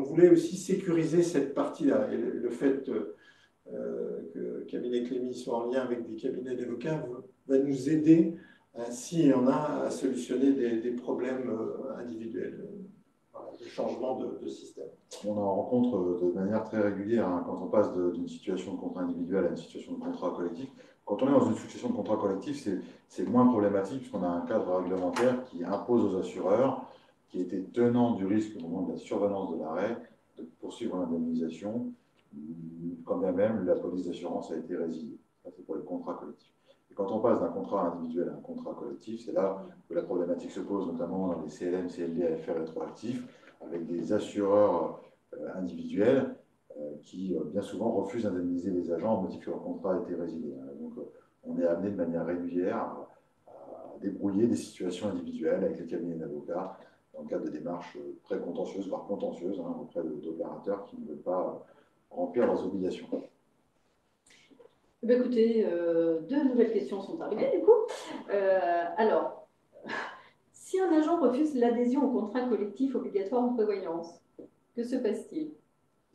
voulait aussi sécuriser cette partie-là, et le fait que cabinet Clémy soit en lien avec des cabinets d'avocats va nous aider, s'il y en a, à solutionner des problèmes individuels, de changement de système. On en rencontre de manière très régulière hein, quand on passe d'une situation de contrat individuel à une situation de contrat collectif. Quand on est dans une situation de contrat collectif, c'est moins problématique puisqu'on a un cadre réglementaire qui impose aux assureurs qui étaient tenants du risque au moment de la survenance de l'arrêt de poursuivre l'indemnisation quand bien même la police d'assurance a été résiliée. Ça, c'est pour les contrats collectifs. Et quand on passe d'un contrat individuel à un contrat collectif, c'est là que la problématique se pose, notamment dans les CLM, CLD, AFR rétroactifs, avec des assureurs individuels qui, bien souvent, refusent d'indemniser les agents au motif que leur contrat a été résilié. Donc, on est amené de manière régulière à débrouiller des situations individuelles avec les cabinets d'avocats dans le cadre de démarches très contentieuses, voire contentieuses, auprès d'opérateurs qui ne veulent pas remplir leurs obligations. Écoutez, deux nouvelles questions sont arrivées du coup. Alors, si un agent refuse l'adhésion au contrat collectif obligatoire en prévoyance, que se passe-t-il?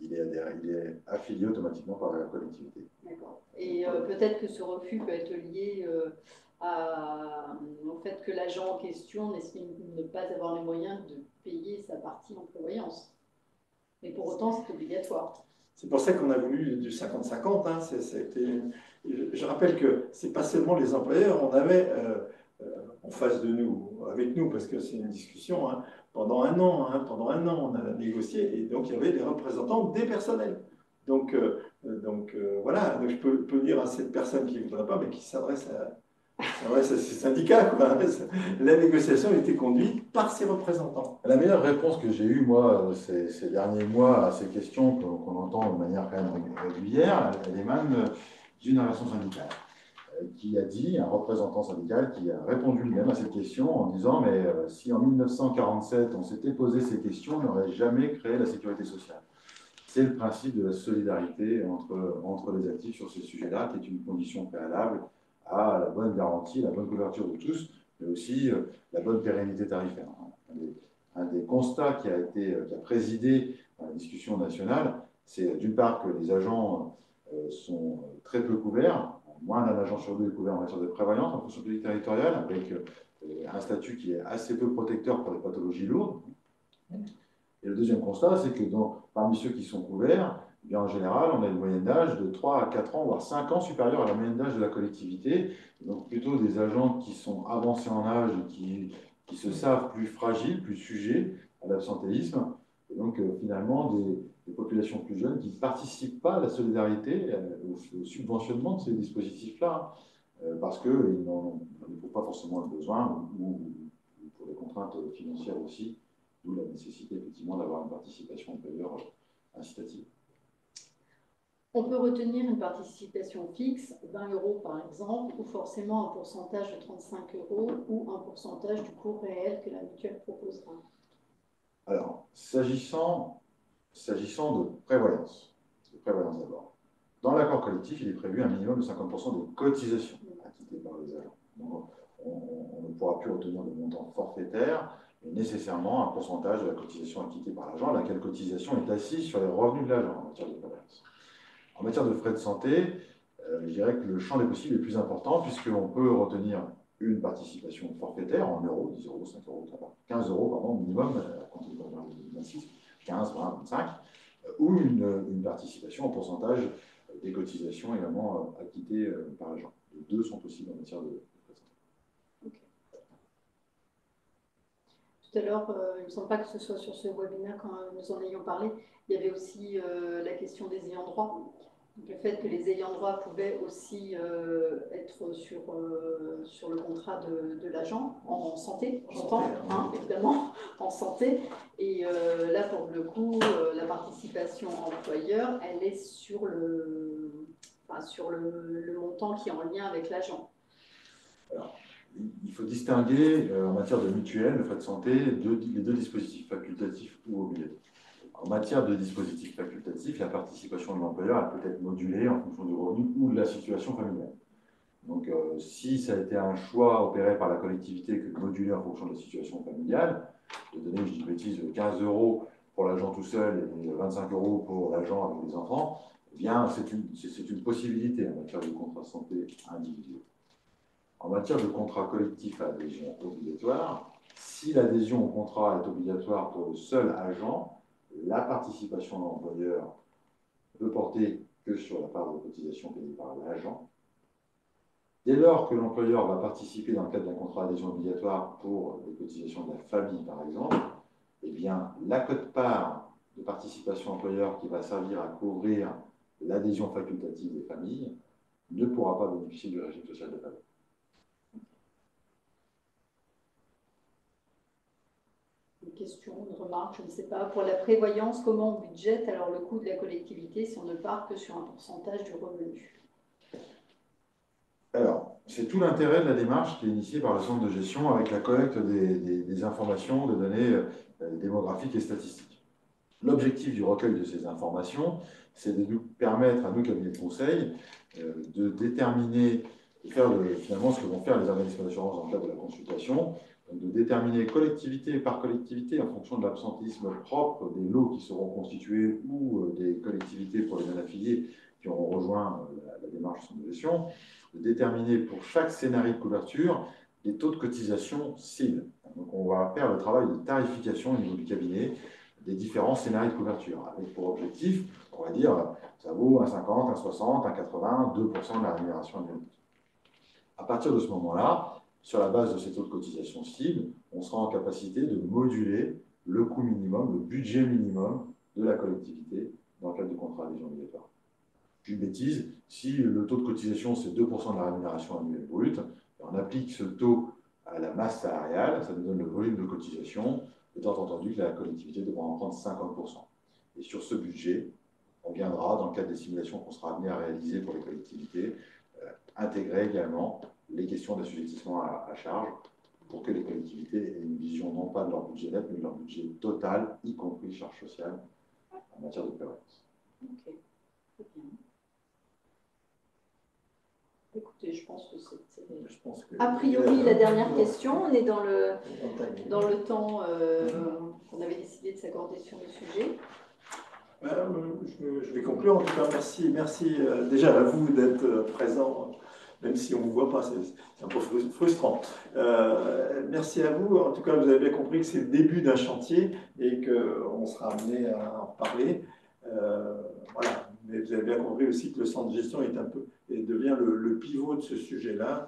Il est affilié automatiquement par la collectivité. D'accord. Et peut-être que ce refus peut être lié au fait que l'agent en question n'estime ne pas avoir les moyens de payer sa partie en prévoyance. Mais pour autant, c'est obligatoire. C'est pour ça qu'on a voulu du 50-50. Hein. Je rappelle que ce n'est pas seulement les employeurs, on avait en face de nous, avec nous, parce que c'est une discussion, hein, pendant un an, on a négocié, et donc il y avait des représentants des personnels. Donc voilà, donc je peux dire à cette personne qui ne voudrait pas, mais qui s'adresse à ces syndicats, quoi. La négociation a été conduite par ces représentants. La meilleure réponse que j'ai eue, moi, ces derniers mois à ces questions qu'on entend de manière quand même régulière, elle émane d'une relation syndicale qui a dit, un représentant syndical qui a répondu lui-même à cette question en disant « mais si en 1947 on s'était posé ces questions, on n'aurait jamais créé la sécurité sociale ». C'est le principe de la solidarité entre les actifs sur ces sujets-là, qui est une condition préalable à la bonne garantie, la bonne couverture de tous, mais aussi la bonne pérennité tarifaire. Un des constats qui a présidé à la discussion nationale, c'est d'une part que les agents sont très peu couverts, moins d'un agent sur deux est couvert en matière de prévoyance en fonction publique territoriale, avec un statut qui est assez peu protecteur pour les pathologies lourdes. Et le deuxième constat, c'est que parmi ceux qui sont couverts, eh bien, en général, on a une moyenne d'âge de 3 à 4 ans, voire 5 ans supérieure à la moyenne d'âge de la collectivité. Donc plutôt des agents qui sont avancés en âge et qui se savent plus fragiles, plus sujets à l'absentéisme. Et donc finalement, des populations plus jeunes qui ne participent pas à la solidarité, au subventionnement de ces dispositifs-là, parce qu'ils n'en éprouvent pas forcément le besoin, ou pour des contraintes financières aussi. D'où la nécessité, effectivement, d'avoir une participation employeur incitative. On peut retenir une participation fixe, 20 € par exemple, ou forcément un pourcentage de 35 € ou un pourcentage du coût réel que la mutuelle proposera. Alors, s'agissant de prévoyance d'abord, dans l'accord collectif, il est prévu un minimum de 50% de cotisation acquittée par les agents. Donc, on ne pourra plus retenir de montant forfaitaire, mais nécessairement un pourcentage de la cotisation acquittée par l'agent, laquelle cotisation est assise sur les revenus de l'agent en matière de prévoyance. En matière de frais de santé, je dirais que le champ des possibles est plus important, puisqu'on peut retenir une participation forfaitaire en euros, 10 €, 5 €, 15 € pardon, minimum, à compter de 2026, 15, 20, 25, ou une participation en pourcentage des cotisations également acquittées par l'agent. Les deux sont possibles en matière de frais de santé. Tout à l'heure, il ne me semble pas que ce soit sur ce webinaire quand nous en ayons parlé, il y avait aussi la question des ayants droit. Donc, le fait que les ayants droit pouvaient aussi être sur le contrat de l'agent, en santé, j'entends, hein, évidemment, en santé. Et là, pour le coup, la participation employeur, elle est sur le montant qui est en lien avec l'agent. Alors, il faut distinguer en matière de mutuelle, de frais de santé, les deux dispositifs facultatifs ou obligatoires. En matière de dispositifs facultatifs, la participation de l'employeur elle peut être modulée en fonction du revenu ou de la situation familiale. Donc, si ça a été un choix opéré par la collectivité que de moduler en fonction de la situation familiale, de donner, je dis bêtise, 15 € pour l'agent tout seul et 25 € pour l'agent avec des enfants, eh bien, c'est une possibilité en matière de contrat de santé individuel. En matière de contrat collectif à adhésion obligatoire, si l'adhésion au contrat est obligatoire pour le seul agent, la participation de l'employeur ne peut porter que sur la part de cotisation payée par l'agent. Dès lors que l'employeur va participer dans le cadre d'un contrat d'adhésion obligatoire pour les cotisations de la famille, par exemple, eh bien, la quote-part de participation employeur qui va servir à couvrir l'adhésion facultative des familles ne pourra pas bénéficier du régime social de famille. Question, une remarque, je ne sais pas. Pour la prévoyance, comment on budgète alors le coût de la collectivité si on ne part que sur un pourcentage du revenu? Alors, c'est tout l'intérêt de la démarche qui est initiée par le centre de gestion avec la collecte des informations, de données démographiques et statistiques. L'objectif du recueil de ces informations, c'est de nous permettre, à nous, cabinets de conseil, de déterminer, de faire finalement ce que vont faire les organismes d'assurance dans le cadre de la consultation, de déterminer collectivité par collectivité, en fonction de l'absentéisme propre des lots qui seront constitués ou des collectivités pour les non-affiliés qui auront rejoint la démarche de gestion, de déterminer pour chaque scénario de couverture les taux de cotisation cibles. Donc on va faire le travail de tarification au niveau du cabinet des différents scénarios de couverture, avec pour objectif, on va dire, ça vaut 1,50, 1,60, 1,80, 2% de la rémunération annuelle. À partir de ce moment-là, sur la base de ces taux de cotisation cible, on sera en capacité de moduler le coût minimum, le budget minimum de la collectivité dans le cadre du contrat d'adhésion obligatoire. Une bêtise, si le taux de cotisation c'est 2% de la rémunération annuelle brute, on applique ce taux à la masse salariale, ça nous donne le volume de cotisation, étant entendu que la collectivité devra en prendre 50%. Et sur ce budget, on viendra, dans le cadre des simulations qu'on sera amené à réaliser pour les collectivités, intégrer également les questions d'assujettissement à charge pour que les collectivités aient une vision non pas de leur budget net, mais de leur budget total, y compris charges sociales en matière de prévoyance. Ok, très bien. Écoutez, je pense que c'était a priori la dernière question. On est dans le temps qu'on avait décidé de s'accorder sur le sujet. Je vais conclure. En tout cas, merci déjà à vous d'être présent, même si on ne vous voit pas, c'est un peu frustrant. Merci à vous. En tout cas, vous avez bien compris que c'est le début d'un chantier et qu'on sera amené à en reparler. Voilà. Mais vous avez bien compris aussi que le centre de gestion devient le pivot de ce sujet-là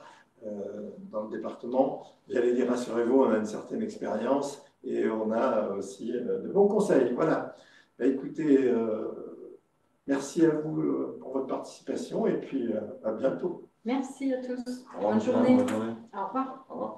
dans le département. J'allais dire, rassurez-vous, on a une certaine expérience et on a aussi de bons conseils. Voilà. Bah, écoutez, merci à vous pour votre participation et puis à bientôt. Merci à tous. Au revoir, Bonne journée. bonne journée. Au revoir. Au revoir.